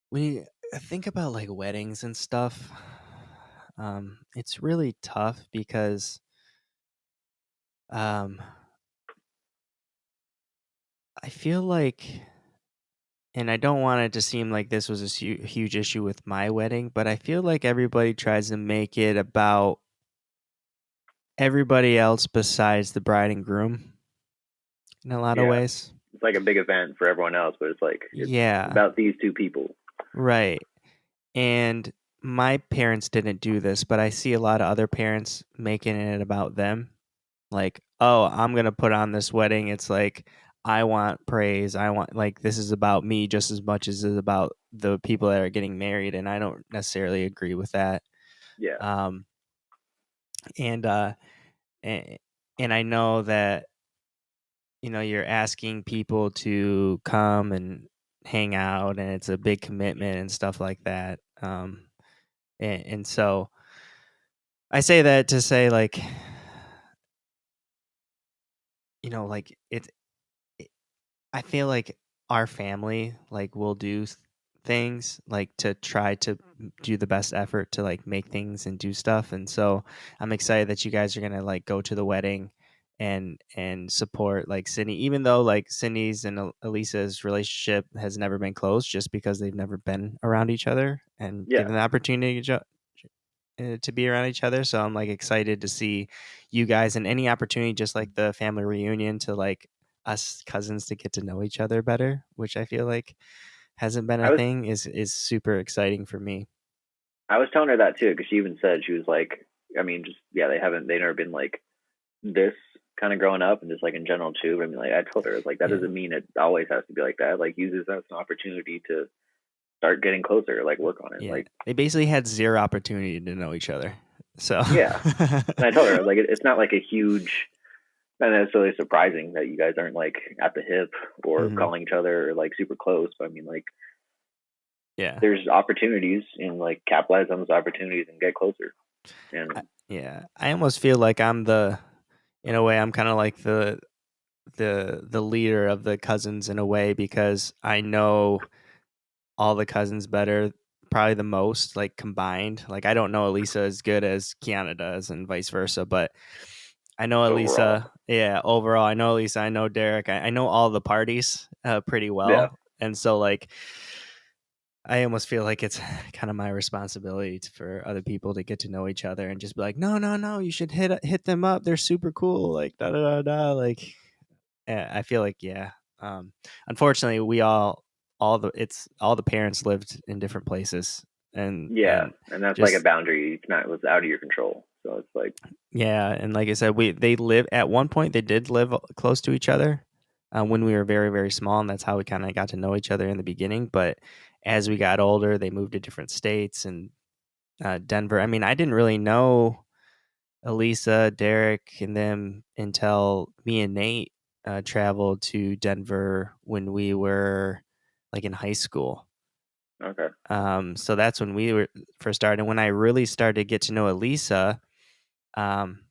A: when you think about like weddings and stuff, it's really tough because um, I feel like, and I don't want it to seem like this was a huge issue with my wedding, but I feel like everybody tries to make it about everybody else besides the bride and groom in a lot of
B: Yeah,
A: ways.
B: it's like a big event for everyone else, but it's like it's
A: Yeah,
B: about these two people.
A: right. And my parents didn't do this, but I see a lot of other parents making it about them. Like, oh, I'm gonna put on this wedding. It's like I want praise. I want like this is about me just as much as it's about the people that are getting married, and I don't necessarily agree with that.
B: Yeah,
A: Um, and and, and I know that you're asking people to come and hang out, and it's a big commitment and stuff like that. And so I say that to say like like I feel like our family like will do things like to try to do the best effort to like make things and do stuff, and so I'm excited that you guys are gonna like go to the wedding and support like Sydney, even though like Sydney's and Elisa's relationship has never been close, just because they've never been around each other and
B: yeah.
A: given the opportunity to be around each other. So I'm like excited to see you guys and any opportunity, just like the family reunion, to like us cousins to get to know each other better, which I feel like hasn't been
B: I
A: a
B: was
A: thing, is super exciting for me.
B: I was telling her that too because she even said she was like, I mean, just yeah, they never been like this kind of growing up and just like in general too. But I mean, like I told her, like that
A: Yeah.
B: doesn't mean it always has to be like that. Like use this as an opportunity to start getting closer, like work on it.
A: Yeah.
B: Like
A: They basically had zero opportunity to know each other. So
B: yeah, and I told her like it's not like a huge not necessarily surprising that you guys aren't like at the hip or
A: Mhm.
B: calling each other or like super close. But I mean, like,
A: Yeah.
B: there's opportunities and like capitalize on those opportunities and get closer.
A: I
B: And
A: yeah. I almost feel like I'm the in a way, I'm kinda like the leader of the cousins in a way because I know all the cousins better, probably the most, like, combined. Like, I don't know Elisa as good as Kiana does and vice versa, but I know
B: overall,
A: Elisa. Yeah, overall, I know Elisa, I know Derek, I know all the parties, pretty
B: yeah,
A: well, and so, like, I almost feel like it's kinda my responsibility for other people to get to know each other and just be like, "No, no, no, you should hit them up, they're super cool, like, da, da, da, da," like, I feel like, yeah, um, unfortunately, we all the parents lived in different places,
B: yeah,
A: and
B: and that's like a
A: just
B: boundary. It's not, it was out of your control. So it's like,
A: yeah, and like I said, they live at one point, they did live close to each other, when we were very, very small, and that's how we kinda got to know each other in the beginning, but as we got older, they moved to different states and, Denver. I mean, I didn't really know Elisa, Derek, and them until me and Nate, traveled to Denver when we were, like, in high school.
B: okay,
A: So that's when we were first started, and when I really started to get to know Elisa, um,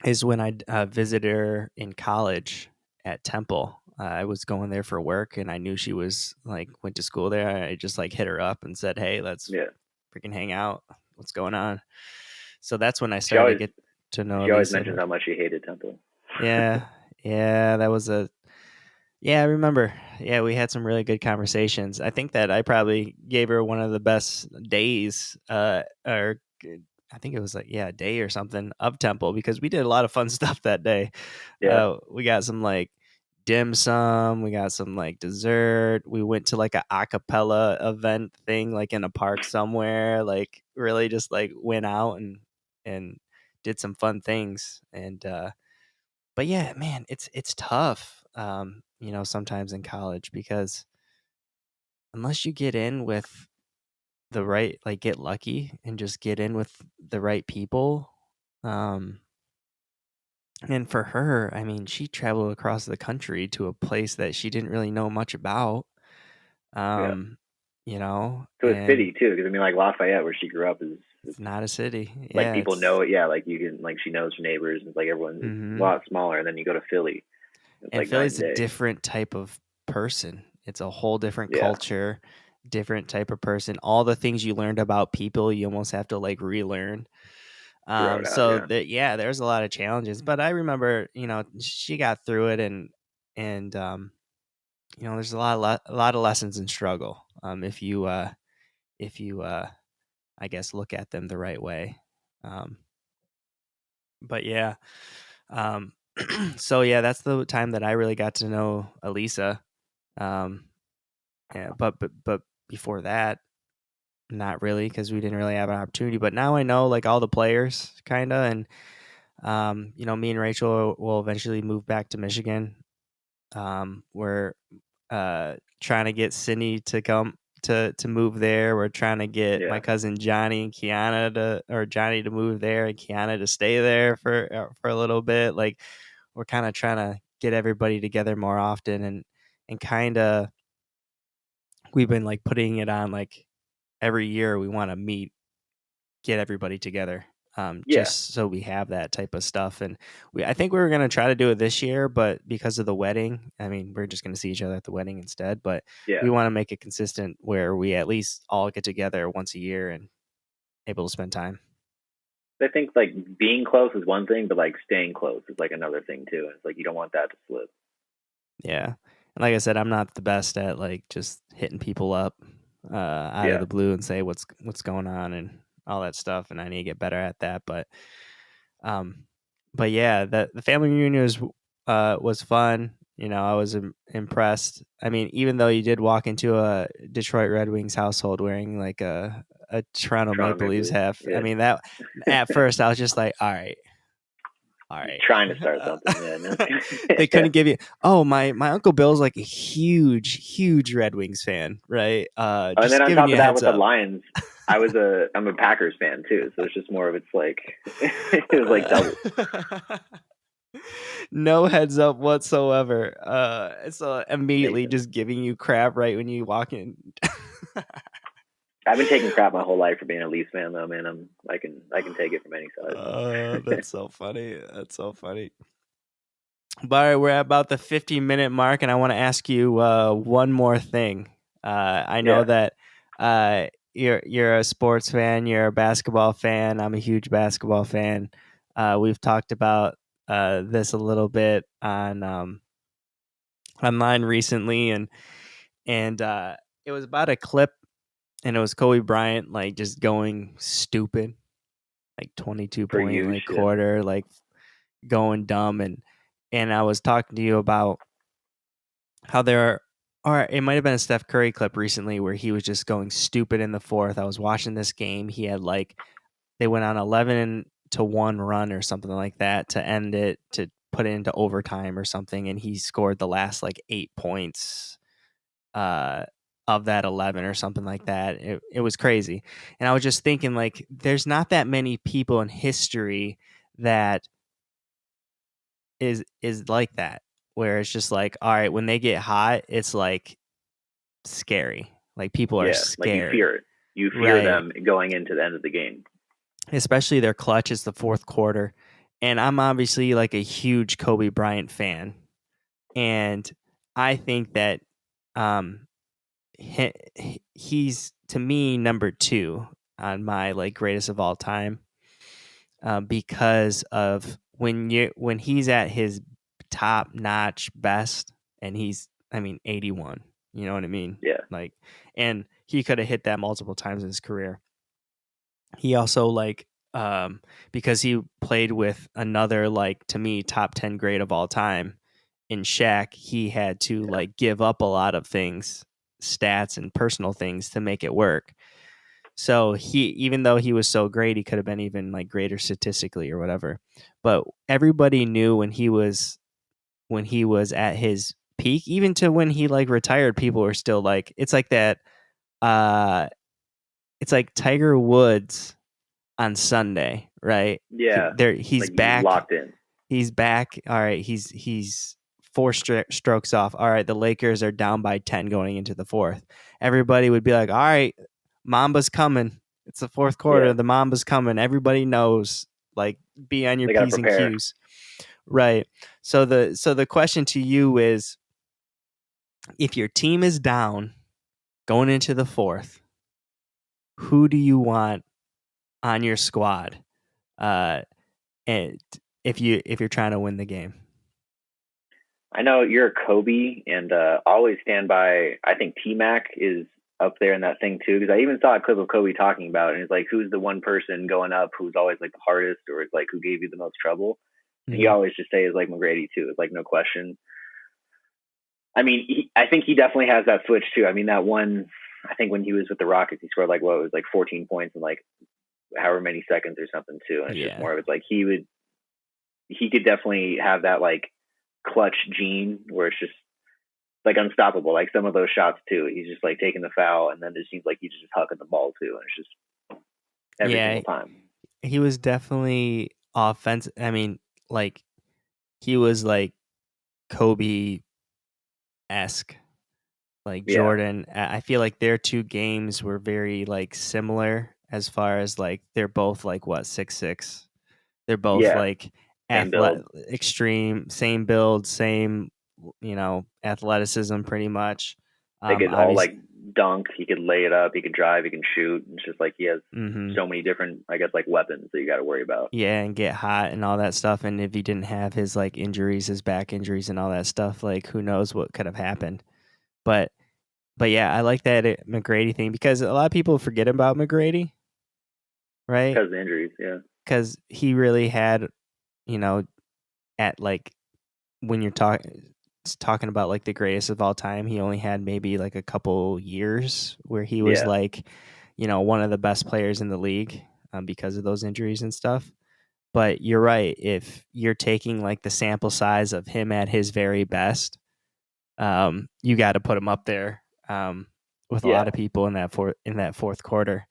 A: is when I visited her in college at Temple. I was going there for work, and I knew she was, like, went to school there. I just, like, hit her up and said, "Hey, let's
B: yeah.
A: freaking hang out. What's going on?" So that's when I
B: She
A: started to
B: always
A: get to know
B: she always
A: Elisa
B: mentions
A: better.
B: how much she hated Temple.
A: Yeah. Yeah, that was a yeah, I remember. Yeah, we had some really good conversations. I think that I probably gave her one of the best days, or I think it was like, yeah, a day or something of Temple because we did a lot of fun stuff that day.
B: Yeah,
A: We got some like dim sum, we got some like dessert. We went to like a acapella event thing, like in a park somewhere. Like really just like went out and did some fun things. And but yeah, man, it's tough, sometimes in college because unless you get in with the right like, get lucky and just get in with the right people, um, and for her, I mean, she traveled across the country to a place that she didn't really know much about,
B: yeah.
A: um,
B: To a
A: and
B: city too, because I mean, like Lafayette, where she grew up, is
A: it's
B: it's
A: not a city.
B: like
A: Yeah,
B: people
A: it's
B: know it. Yeah, like you can, like she knows her neighbors. It's like everyone. It's a
A: mhm.
B: lot smaller. And then you go to Philly, it's
A: And
B: like night
A: Philly's
B: and
A: a
B: day.
A: different type of person. It's a whole different
B: Yeah,
A: culture, different type of person. All the things you learned about people, you almost have to like relearn.
B: throw it out.
A: So
B: Yeah,
A: that yeah, there's a lot of challenges, but I remember, she got through it and there's a lot of lessons in struggle. If you I guess look at them the right way. Um, but yeah, um, so yeah, that's the time that I really got to know Elisa. Um, Yeah, but before that, not really, because we didn't really have an opportunity. But now I know like all the players, kinda, and me and Rachel will eventually move back to Michigan. We're trying to get Sydney to come to move there. We're trying to get my
B: yeah.
A: cousin Johnny and Kiana or Johnny to move there and Kiana to stay there for a little bit. Like we're kind of trying to get everybody together more often and kind of we've been like putting it on like every year we want to meet, get everybody together,
B: Yeah,
A: just so we have that type of stuff. And I think we were gonna try to do it this year, but because of the wedding, I mean, we're just gonna see each other at the wedding instead. But
B: yeah.
A: we want to make it consistent where we at least all get together once a year and able to spend time.
B: I think like being close is one thing, but like staying close is like another thing too. And it's like you don't want that to slip.
A: Yeah, and like I said, I'm not the best at like just hitting people up out of
B: Yeah,
A: the blue and say what's going on and all that stuff, and I need to get better at that. Um, but yeah, the family reunion was fun. I was impressed. I mean, even though you did walk into a Detroit Red Wings household wearing like a Toronto
B: Toronto
A: Maple
B: Maple
A: Leafs
B: Leafs.
A: hat, I
B: Yeah,
A: mean that at first I was just like, all right.
B: trying to start something. Yeah, no.
A: They
B: Yeah.
A: couldn't give you. Oh, my uncle Bill's like a huge Red Wings fan, right?
B: And then
A: Just
B: on
A: giving
B: top
A: you
B: of
A: a
B: that,
A: heads
B: with the
A: up.
B: Lions, I'm a Packers fan too, so it's just more of it's like it was like double.
A: No heads up whatsoever. So immediately
B: Amazing.
A: just giving you crap right when you walk in.
B: I've been taking crap my whole life for being a Leafs fan, though, man. I can take it from any side.
A: That's so funny. That's so funny. But all right, we're at about the 50-minute mark, and I want to ask you one more thing. I know
B: Yeah,
A: that you're a sports fan, you're a basketball fan. I'm a huge basketball fan. We've talked about this a little bit on online recently, and it was about a clip, and it was Kobe Bryant like just going stupid, like 22
B: per
A: point
B: use.
A: like
B: Yeah,
A: quarter, like going dumb, and I was talking to you about how there are, or it might have been a Steph Curry clip recently where he was just going stupid in the fourth. I was watching this game. He had like they went on 11-1 run or something like that to end it, to put it into overtime or something, and he scored the last like 8 points uh of that 11 or something like that. It was crazy. And I was just thinking like there's not that many people in history that is like that, where it's just like, all right, when they get hot, it's like scary. Like people are
B: yeah. Like you
A: scared.
B: fear it. You fear
A: Right.
B: them going into the end of the game.
A: Especially their clutch is the fourth quarter. And I'm obviously like a huge Kobe Bryant fan. And I think that um he's to me number 2 on my like greatest of all time, because of when he's at his top notch best, and he's, I mean, 81. You know what I mean?
B: Yeah,
A: Like, and he could have hit that multiple times in his career. He also like, because he played with another like to me top 10 great of all time in Shaq, he had to
B: yeah,
A: like give up a lot of things, stats and personal things to make it work. So he, even though he was so great, he could have been even like greater statistically or whatever. But everybody knew when he was at his peak, even to when he like retired, people were still like, it's like that. Uh, it's like Tiger Woods on Sunday, right?
B: yeah.
A: He's
B: Like he's
A: back.
B: locked in.
A: He's back. All right, he's four strokes off. All right, the Lakers are down by 10 going into the fourth. Everybody would be like, "All right, Mamba's coming. It's the fourth quarter.
B: Yeah,
A: The Mamba's coming." Everybody knows. Like, be on your
B: they got to
A: p's and
B: prepare.
A: q's, right? So the question to you is, if your team is down going into the fourth, who do you want on your squad? Uh, and if you're trying to win the game.
B: I know you're a Kobe, and always stand by. I think T Mac is up there in that thing too, because I even saw a clip of Kobe talking about it, and it's like, who's the one person going up who's always like the hardest, or it's like who gave you the most trouble? And he
A: Mhm.
B: always just say is like McGrady too. It's like no question. I mean, I think he definitely has that switch too. I mean, that one, I think when he was with the Rockets, he scored like what it was like 14 points in like however many seconds or something too. And it's just
A: Yeah.
B: more of it's like he could definitely have that like clutch gene where it's just like unstoppable. Like some of those shots too. He's just like taking the foul, and then it seems like he's just hucking the ball too, and it's just every
A: Yeah,
B: single time.
A: he was definitely offensive. I mean, like he was like Kobe esque, like
B: Yeah,
A: Jordan. I feel like their two games were very like similar as far as like they're both like what 6'6". They're both
B: yeah,
A: like
B: same
A: athletic,
B: build.
A: extreme, same build, same athleticism pretty much.
B: They could all
A: Obviously.
B: like dunk. He could lay it up. He could drive. He can shoot. It's just like he has
A: Hmm.
B: so many different, I guess, like weapons that you got to worry about.
A: Yeah, and get hot and all that stuff. And if he didn't have his like injuries, his back injuries and all that stuff, like who knows what could have happened. But but yeah, I like that McGrady thing, because a lot of people forget about McGrady, right?
B: Because of injuries. Yeah,
A: Because he really had, you know, at like when you're talking about like the greatest of all time, he only had maybe like a couple years where he was
B: yeah,
A: like, one of the best players in the league, because of those injuries and stuff. But you're right. If you're taking like the sample size of him at his very best, you got to put him up there, with a lot
B: yeah.
A: of people in that fourth quarter.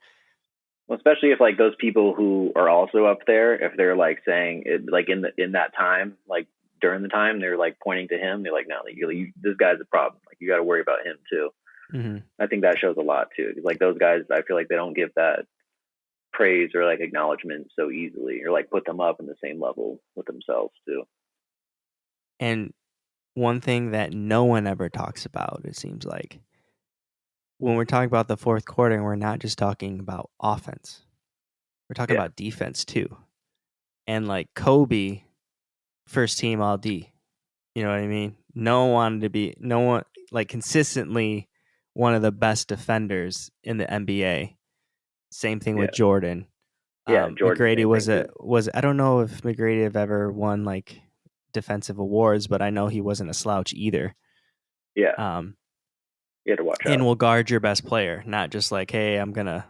B: Well, especially if like those people who are also up there, if they're like saying it, like in that time, like during the time they're like pointing to him. They're like, no, this guy's a problem. Like you got to worry about him too.
A: Hmm.
B: I think that shows a lot too. Like those guys, I feel like they don't give that praise or like acknowledgement so easily, or like put them up in the same level with themselves too.
A: And one thing that no one ever talks about, it seems like, when we're talking about the fourth quarter, we're not just talking about offense. We're talking
B: Yeah,
A: about defense too. And like Kobe, first team all D. You know what I mean? No one like consistently one of the best defenders in the NBA. Same thing with
B: yeah,
A: Jordan.
B: yeah. Jordan,
A: McGrady
B: same thing too.
A: was I don't know if McGrady have ever won like defensive awards, but I know he wasn't a slouch either.
B: Yeah,
A: Um,
B: you had to watch
A: and
B: out
A: will guard your best player, not just like, hey, I'm gonna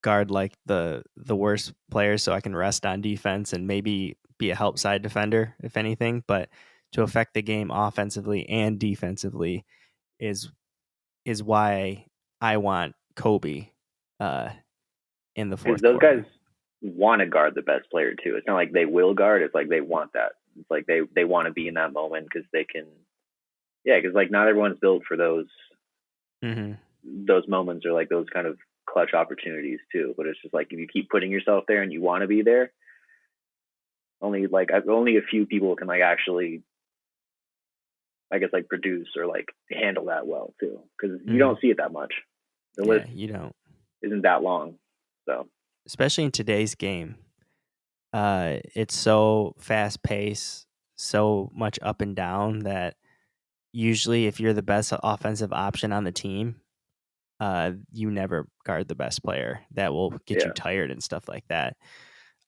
A: guard like the worst players so I can rest on defense and maybe be a help side defender if anything, but to affect the game offensively and defensively is is why I want Kobe uh, in the
B: because
A: fourth
B: those guys
A: quarter.
B: want to guard the best player too. It's not like they will guard. It's like they want that. It's like they want to be in that moment because they can. Yeah, because like not everyone's built for
A: Hmm.
B: those moments or like those kind of clutch opportunities too. But it's just like if you keep putting yourself there and you want to be there, only a few people can like actually, I guess, like produce or like handle that well too. Because you
A: Hmm.
B: don't see it that much. The
A: Yeah,
B: list
A: you don't,
B: isn't that long. So
A: especially in today's game. It's so fast paced, so much up and down that usually if you're the best offensive option on the team, you never guard the best player. That will get you
B: yeah,
A: tired and stuff like that.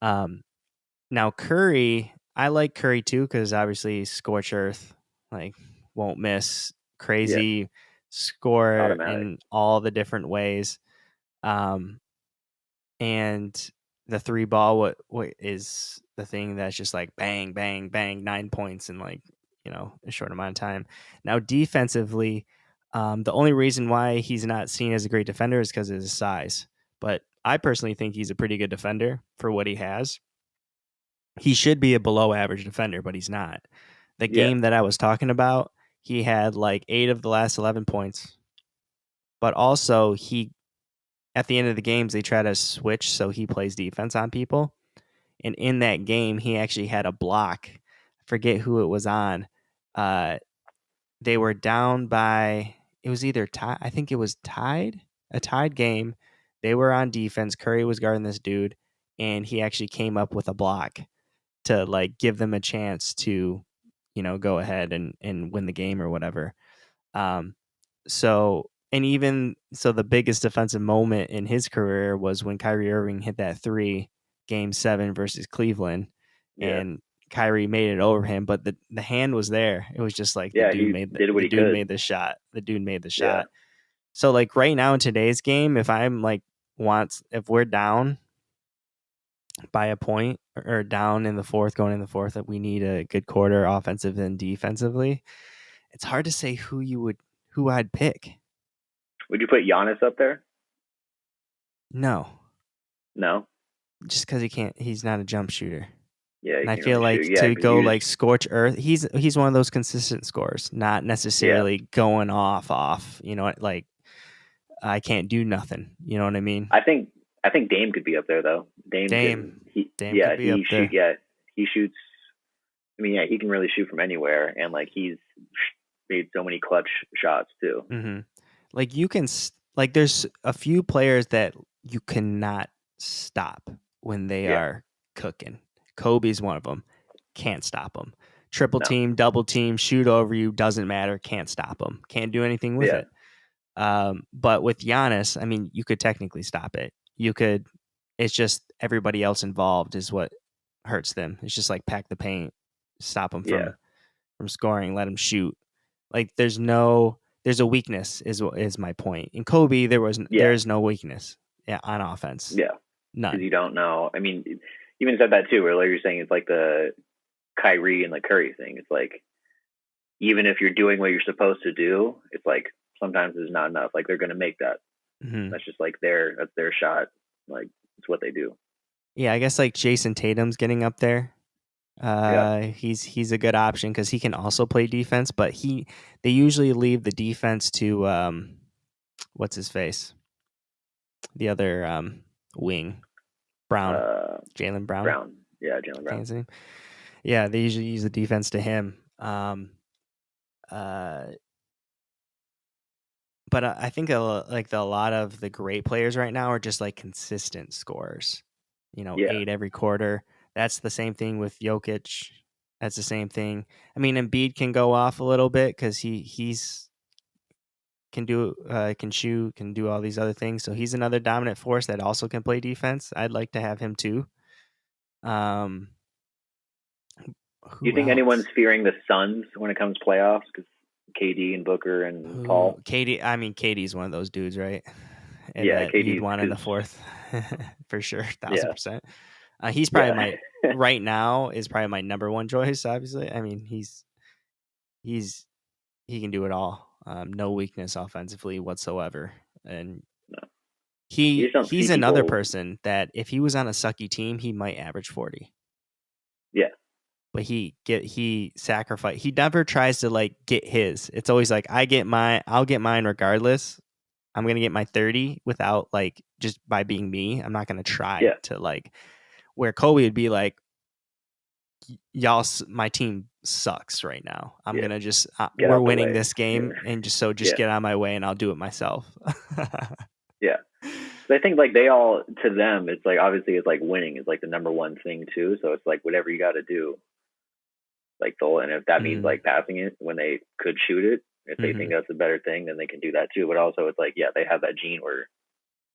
A: Um, Now Curry, I like Curry too because obviously scorch earth, like won't miss,
B: yeah,
A: crazy score
B: automatic.
A: in all the different ways. Um, and the three ball, what is the thing that's just like bang, bang, bang, 9 points in like a short amount of time. Now defensively, the only reason why he's not seen as a great defender is because of his size. But I personally think he's a pretty good defender for what he has. He should be a below average defender, but he's not. The
B: Yeah,
A: game that I was talking about, he had like 8 of the last 11 points. But also he at the end of the games they try to switch so he plays defense on people. And in that game, he actually had a block. I forget who it was on. Uh they were down by it was either tie I think it was tied, a tied game. They were on defense. Curry was guarding this dude and he actually came up with a block to like give them a chance to, go ahead and win the game or whatever. Um, so and even so, the biggest defensive moment in his career was when Kyrie Irving hit that three, Game 7 versus Cleveland,
B: yeah,
A: and Kyrie made it over him, but the hand was there. It was just like
B: yeah. He did what
A: the
B: he
A: dude
B: could.
A: made the shot. The dude made the
B: Yeah,
A: shot. So like right now in today's game, if I'm like wants if we're down by a point or down in the fourth, going in the fourth, that we need a good quarter offensive and defensively, it's hard to say who I'd pick.
B: would you put Giannis up there?
A: No,
B: No.
A: just because he's not a jump shooter.
B: Yeah, he
A: And I
B: can't
A: feel
B: really shoot.
A: like
B: Yeah,
A: to
B: because
A: go
B: you just
A: like scorch earth, he's one of those consistent scorers, not
B: yeah.
A: necessarily going off. Like I can't do nothing. You know what I mean?
B: I think I think Dame could be up there though. Dame can
A: Dame,
B: he
A: Dame could
B: yeah
A: be up
B: he shoot
A: there.
B: yeah he shoots. I mean yeah he can really shoot from anywhere and like he's made so many clutch shots too.
A: Hmm. Like like there's a few players that you cannot stop when they
B: Yeah,
A: are cooking. Kobe's one of them. Can't stop him. Triple
B: no,
A: team, double team, shoot over you, doesn't matter. Can't stop him. Can't do anything with
B: yeah,
A: it. But with Giannis, I mean, you could technically stop it. You could. It's just everybody else involved is what hurts them. It's just like pack the paint, stop them
B: yeah,
A: from scoring, let them shoot. Like there's a weakness is my point. In Kobe, there
B: yeah,
A: is no weakness, yeah, on offense,
B: yeah. Because
A: none.
B: you don't know. I mean, even said that too. Earlier, you're saying it's like the Kyrie and the Curry thing. It's like even if you're doing what you're supposed to do, it's like sometimes there's not enough. Like they're gonna make that.
A: Hmm.
B: That's just like that's their shot. Like it's what they do.
A: Yeah, I guess like Jason Tatum's getting up there.
B: Yeah.
A: He's a good option because he can also play defense, but they usually leave the defense to what's his face, the other wing, Brown,
B: Uh,
A: Jalen Brown,
B: Brown. Yeah, Jalen
A: I think
B: Brown.
A: his name. Yeah, they usually use the defense to him. Uh, but I think a lot of the great players right now are just like consistent scorers. You know,
B: Yeah.
A: 8 every quarter. That's the same thing with Jokic. That's the same thing. I mean, Embiid can go off a little bit because he's can shoot, can do all these other things. So he's another dominant force that also can play defense. I'd like to have him too. Um,
B: Do you
A: who
B: think anyone's
A: else?
B: fearing the Suns when it comes playoffs? Because KD and Booker and
A: Who
B: Paul.
A: Katie? I mean, Katie's one of those dudes, right? And
B: Yeah,
A: that you'd
B: KD's
A: want in the
B: because
A: fourth for sure, thousand
B: yeah,
A: percent. He's probably
B: yeah,
A: my right now is probably my number one choice. Obviously, I mean he's he can do it all. No weakness offensively whatsoever, and
B: no, you just don't see
A: he's another
B: people.
A: person that if he was on a sucky team, he might average 40.
B: Yeah,
A: But he sacrifice. He never tries to like get his. It's always like I'll get mine regardless. I'm gonna get my 30 without like just by being me. I'm not gonna try
B: yeah,
A: to like where Kobe would be like, y'all, my team sucks right now. I'm
B: yeah.
A: gonna just
B: Get
A: we're
B: out the
A: winning
B: way.
A: this game, and just
B: Yeah,
A: get out of my way, and I'll do it myself.
B: yeah. But I think like they all to them, it's like obviously it's like winning is like the number one thing too. So it's like whatever you got to do, like they'll and if that means
A: Mm,
B: like passing it when they could shoot it, if they think
A: hmm
B: that's a better thing, then they can do that too. But also it's like yeah, they have that gene where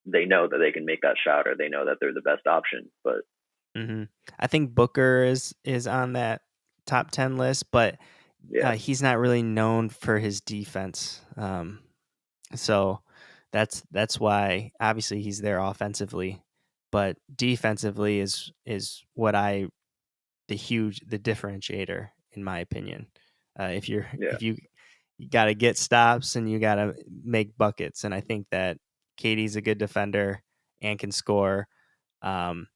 B: they know that they can make that shot or they know that they're the best option. But
A: hmm I think Booker is on that top 10 list, but
B: yeah,
A: he's not really known for his defense. So that's why obviously he's there offensively, but defensively is what I the differentiator in my opinion. If you're
B: yeah,
A: if you got to get stops and you got to make buckets, and I think that Katie's a good defender and can score. Um,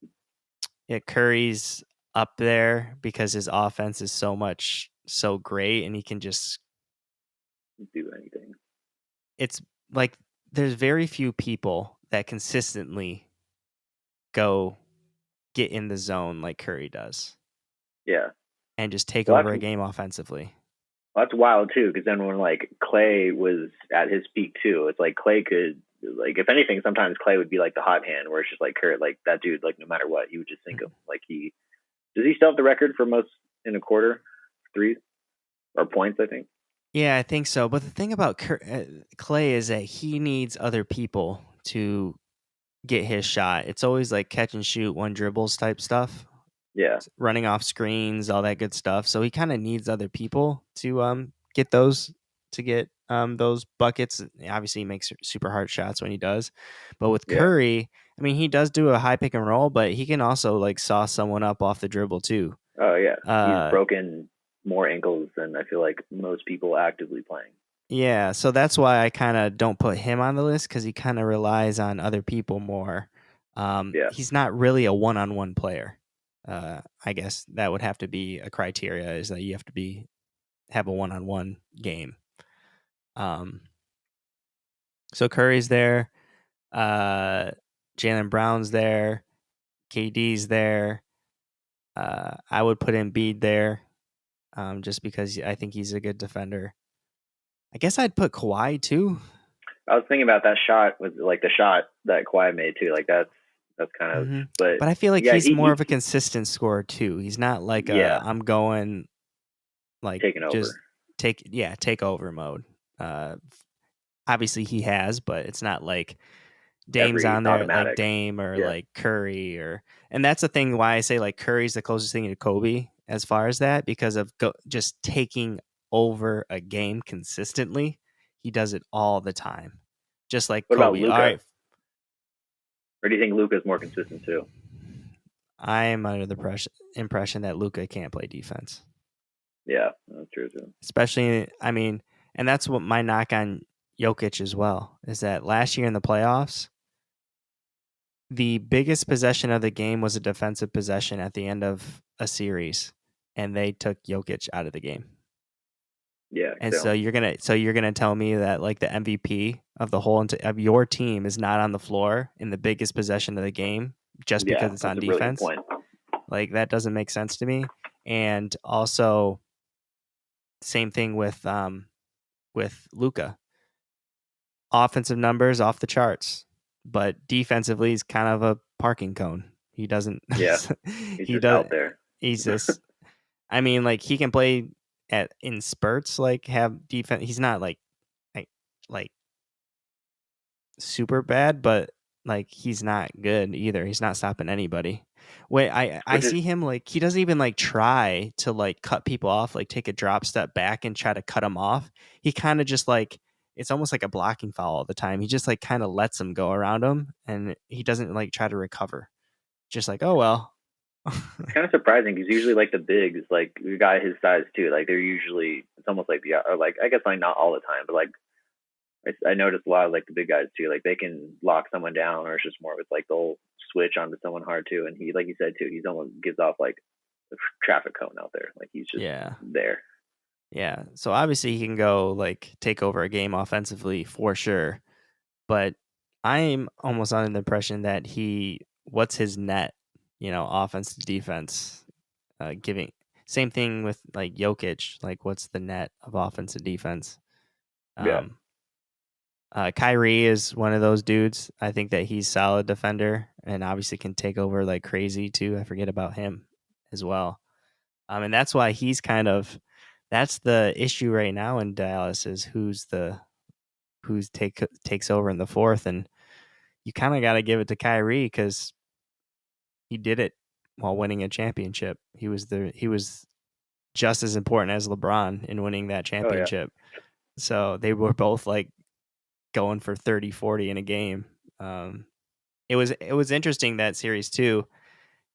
A: yeah, Curry's up there because his offense is so great, and he can just
B: do anything.
A: it's like there's very few people that consistently go get in the zone like Curry does
B: Yeah.
A: and just take
B: Well,
A: over a game offensively.
B: that's wild too. Because then when like Clay was at his peak too, it's like Clay could like if anything, sometimes Clay would be like the hot hand, where it's just like Kurt, like that dude, like no matter what, he would just sink him. Like he does he still have the record for most in a quarter threes or points? I think.
A: Yeah, I think so. But the thing about Clay is that he needs other people to get his shot. It's always like catch and shoot, one dribbles type stuff,
B: Yeah.
A: running off screens, all that good stuff. So he kind of needs other people to get those those buckets. Obviously, he makes super hard shots when he does. But with
B: Yeah.
A: Curry, I mean, he does do a high pick and roll, but he can also like saw someone up off the dribble too.
B: Oh yeah. He's
A: Uh,
B: broken more ankles than I feel like most people actively playing.
A: Yeah, so that's why I kinda don't put him on the list because he kinda relies on other people more.
B: Yeah.
A: He's not really a one-on-one player. I guess that would have to be a criteria is that you have to have a one-on-one game. Um, so Curry's there, uh, Jaylen Brown's there, KD's there. I would put Embiid there, just because I think he's a good defender. I guess I'd put Kawhi too.
B: I was thinking about that shot with like the shot that Kawhi made too. Like that's kind of
A: Mhm.
B: but
A: But I feel like
B: yeah,
A: he's more
B: he
A: of a consistent scorer too. He's not like
B: yeah,
A: I'm going like
B: taking over
A: just take over mode. Uh Obviously he has, but it's not like Dame's
B: every
A: on there like
B: automatic.
A: Dame or
B: Yeah.
A: like Curry or and that's the thing why I say like Curry's the closest thing to Kobe as far as that because of just taking over a game consistently. He does it all the time. Just like
B: What about
A: Kobe. All
B: Luca?
A: right,
B: Or do you think Luca's more consistent too?
A: I am under the impression that Luca can't play defense.
B: Yeah, that's true too.
A: Especially, I mean, and that's what my knock on Jokic as well is that last year in the playoffs, the biggest possession of the game was a defensive possession at the end of a series. and they took Jokic out of the game.
B: Yeah,
A: And
B: so
A: so you're gonna tell me that like the MVP of the whole of your team is not on the floor in the biggest possession of the game just
B: yeah,
A: because it's
B: that's
A: on
B: a brilliant
A: defense?
B: point.
A: Like that doesn't make sense to me. And also same thing with Luca. Offensive numbers off the charts, but defensively he's kind of a parking cone. He doesn't
B: Yeah, he's
A: he
B: just
A: does
B: out there.
A: he's just I mean like he can play at in spurts like have defense. He's not like like super bad, but like he's not good either. He's not stopping anybody. Wait, I
B: Which is
A: see him like he doesn't even like try to like cut people off, like take a drop step back and try to cut them off. He kind of just like it's almost like a blocking foul all the time. He just like kind of lets them go around him, and he doesn't like try to recover. Just like oh well.
B: it's kind of surprising because usually like the bigs, like the guy his size too, like they're usually it's almost like the or like I guess like not all the time, but like I noticed a lot of like the big guys too, like they can lock someone down, or it's just more with like they'll switch onto someone hard too, and he like you said too, he's almost gives off like a traffic cone out there, like he's just
A: Yeah.
B: there.
A: Yeah. So obviously he can go like take over a game offensively for sure. But I'm almost under the impression that what's his net, offense to defense, giving. Same thing with like Jokic, like what's the net of offense to defense?
B: Yeah,
A: Um, Kyrie is one of those dudes. I think that he's solid defender and obviously can take over like crazy too. I forget about him as well. And that's why that's the issue right now in Dallas is takes over in the fourth, and you kind of got to give it to Kyrie because he did it while winning a championship. He was just as important as LeBron in winning that
B: oh yeah,
A: championship. So they were both like going for 30, 40 in a game. Um, it was interesting that series too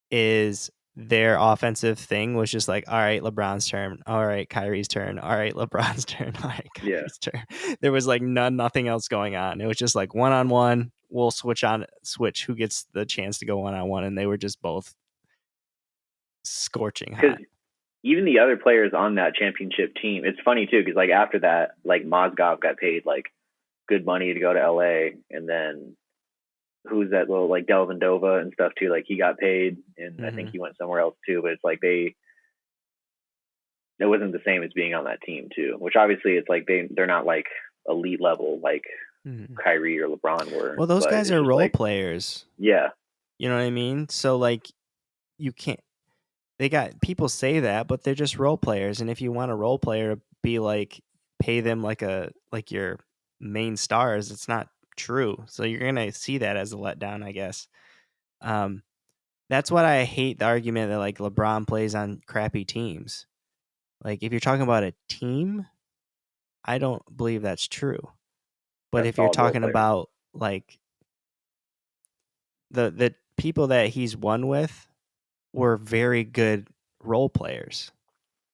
A: is their offensive thing was just like, all right, LeBron's turn. All right, Kyrie's turn. All right, LeBron's turn. All right,
B: yeah.
A: Kyrie's turn. There was like nothing else going on. It was just like one on one. We'll switch who gets the chance to go one on one, and they were just both scorching
B: Because
A: hot.
B: even the other players on that championship team, it's funny too, because like after that, like Mozgov got paid like good money to go to LA, and then who's that little like Delvin Dova and stuff too, like he got paid, and I think
A: Mm-hmm.
B: he went somewhere else too. But it's like it wasn't the same as being on that team too, which obviously it's like they're not like elite level like
A: Mm-hmm.
B: Kyrie or LeBron were,
A: Well, those
B: but
A: guys
B: it's
A: are
B: just
A: role
B: like
A: players.
B: yeah,
A: You know what I mean? So like you can't. They got people say that, but they're just role players. And if you want a role player to be like pay them like your main stars, it's not true. So you're gonna see that as a letdown, I guess. Um, that's what I hate the argument that like LeBron plays on crappy teams. Like if you're talking about a team, I don't believe that's true. But
B: that's
A: if you're
B: solid role
A: talking
B: players.
A: about like the people that he's won with were very good role players.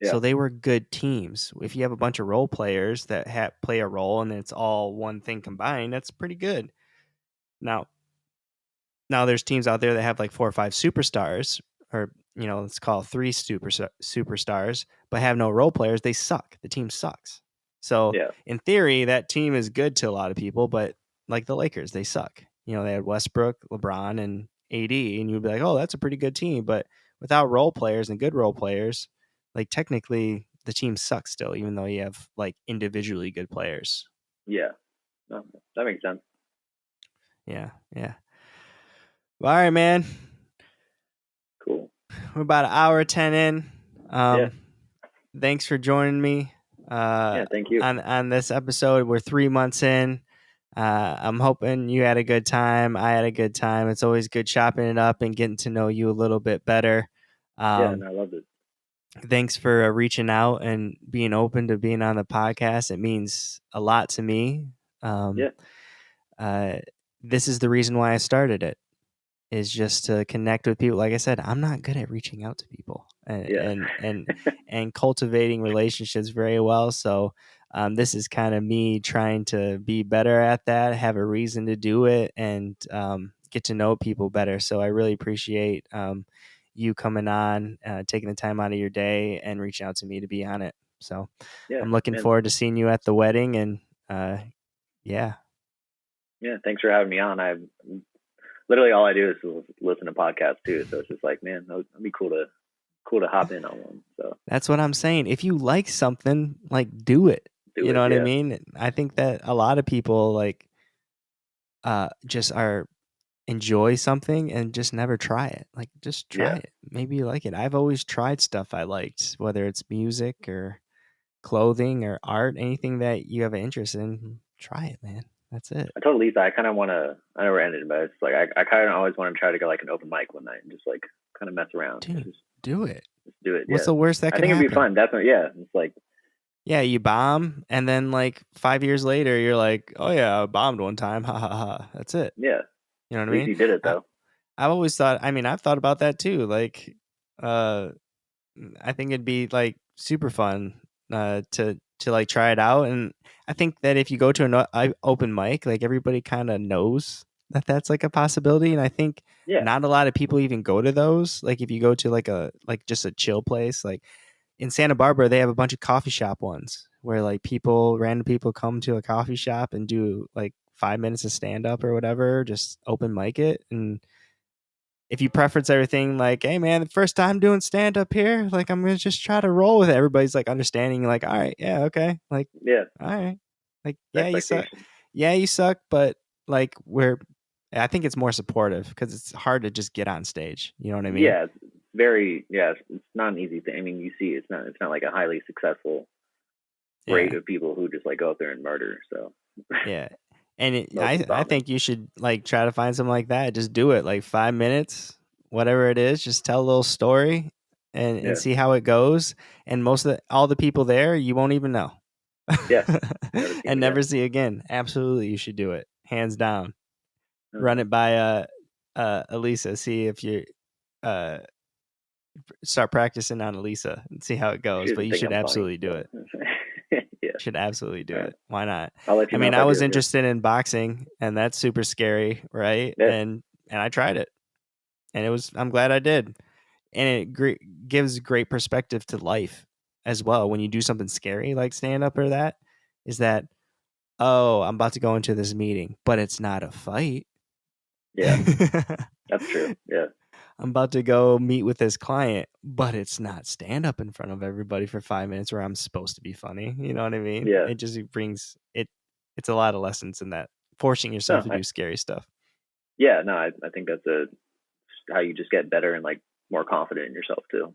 B: Yeah,
A: So they were good teams. If you have a bunch of role players that play a role and it's all one thing combined, that's pretty good. Now, now there's teams out there that have like 4 or 5 superstars, or let's call three superstars, but have no role players. They suck. The team sucks. So
B: yeah,
A: in theory, that team is good to a lot of people, but like the Lakers, they suck. They had Westbrook, LeBron, and AD, and you'd be like, oh, that's a pretty good team. But without role players and good role players, like technically the team sucks still, even though you have like individually good players.
B: yeah. No, that makes sense.
A: Yeah, yeah. Well, all right, man.
B: Cool.
A: We're about an hour 10 in.
B: Yeah,
A: Um, thanks for joining me
B: yeah. Thank you.
A: on this episode. We're 3 months in. I'm hoping you had a good time. I had a good time. It's always good chopping it up and getting to know you a little bit better.
B: Yeah,
A: Um,
B: and I love it.
A: thanks for reaching out and being open to being on the podcast. It means a lot to me. Um,
B: Yeah,
A: uh, this is the reason why I started it. Is just to connect with people. Like I said, I'm not good at reaching out to people and
B: yeah,
A: and cultivating relationships very well. So this is kind of me trying to be better at that, have a reason to do it, and get to know people better. So I really appreciate you coming on, taking the time out of your day and reaching out to me to be on it. So
B: Yeah,
A: I'm looking
B: man.
A: forward to seeing you at the wedding, and yeah.
B: Yeah, thanks for having me on. I literally all I do is listen to podcasts too. So it's just like, man, that'd be cool to hop in on one. So
A: That's what I'm saying. If you like something, like, do it.
B: do
A: You
B: it.
A: know what I
B: Yeah,
A: mean? I think that a lot of people, like, just are enjoy something and just never try it. Like, just try
B: yeah.
A: it. Maybe you like it. I've always tried stuff I liked, whether it's music or clothing or art, anything that you have an interest in, try it, man. That's it.
B: I told Lisa I kind of want to. I never ended, but it's like I kind of always want to try to go like an open mic one night and just like kind of mess around.
A: Dude, do it.
B: Just do it.
A: What's
B: Yeah,
A: the worst that
B: I
A: could
B: think it'd be
A: happen?
B: fun. Definitely. Yeah, it's like
A: Yeah, you bomb, and then like 5 years later, you're like, "Oh yeah, I bombed one time." Ha ha ha. That's it.
B: yeah.
A: You know what
B: At
A: I
B: least
A: mean?
B: you did it
A: I,
B: though.
A: I've always thought. I mean, I've thought about that too. Like, uh, I think it'd be like super fun to like try it out, and I think that if you go to an open mic, like everybody kind of knows that that's like a possibility, and I think
B: Yeah,
A: not a lot of people even go to those. Like if you go to like just a chill place, like in Santa Barbara, they have a bunch of coffee shop ones where like random people come to a coffee shop and do like 5 minutes of stand up or whatever, just open mic it. And if you preference everything like, hey man, the first time doing stand up here, like I'm gonna just try to roll with it. Everybody's like understanding, like, all right, yeah, okay, like,
B: yeah.
A: all right, like, yeah, you suck,
B: Expectations.
A: yeah, you suck, but like I think it's more supportive because it's hard to just get on stage. You know what I mean?
B: Yeah, it's very. Yeah, it's not an easy thing. I mean, you see, it's not. It's not like a highly successful rate
A: Yeah.
B: of people who just like go out there and murder. So
A: Yeah. And
B: most of the
A: I
B: time,
A: think you should like try to find something like that. Just do it like 5 minutes, whatever it is. Just tell a little story and
B: yeah,
A: see how it goes. And all the people there, you won't even know
B: yeah. Never see him
A: and
B: again.
A: never see again. Absolutely, you should do it, hands down.
B: Okay.
A: Run it by Elisa. See if you uh start practicing on Elisa and see how it
B: She
A: goes. But
B: doesn't
A: you
B: think
A: should
B: I'm funny.
A: absolutely do
B: So
A: it.
B: yeah.
A: Should absolutely do
B: All right.
A: it. Why not?
B: I'll let
A: I
B: you know
A: mean,
B: if
A: I
B: I do
A: was
B: it here.
A: interested in boxing, and that's super scary, right?
B: Yeah.
A: And I tried it, and I'm glad I did, and gives great perspective to life as well. When you do something scary like stand up or that, is that, oh, I'm about to go into this meeting, but it's not a fight.
B: Yeah. That's true. Yeah.
A: I'm about to go meet with this client, but it's not stand up in front of everybody for 5 minutes where I'm supposed to be funny. You know what I mean?
B: Yeah.
A: It just brings it. It's a lot of lessons in that, forcing yourself
B: No.
A: to do scary stuff.
B: Yeah. No. I think that's how you just get better and like more confident in yourself too.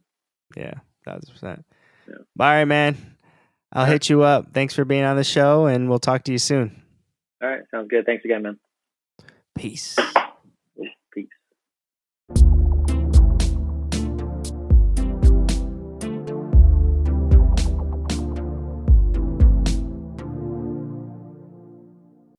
A: Yeah, 1,000%.
B: Yeah.
A: All right, man. I'll
B: All right.
A: hit you up. Thanks for being on the show, and we'll talk to you soon.
B: All right. Sounds good. Thanks again, man.
A: Peace.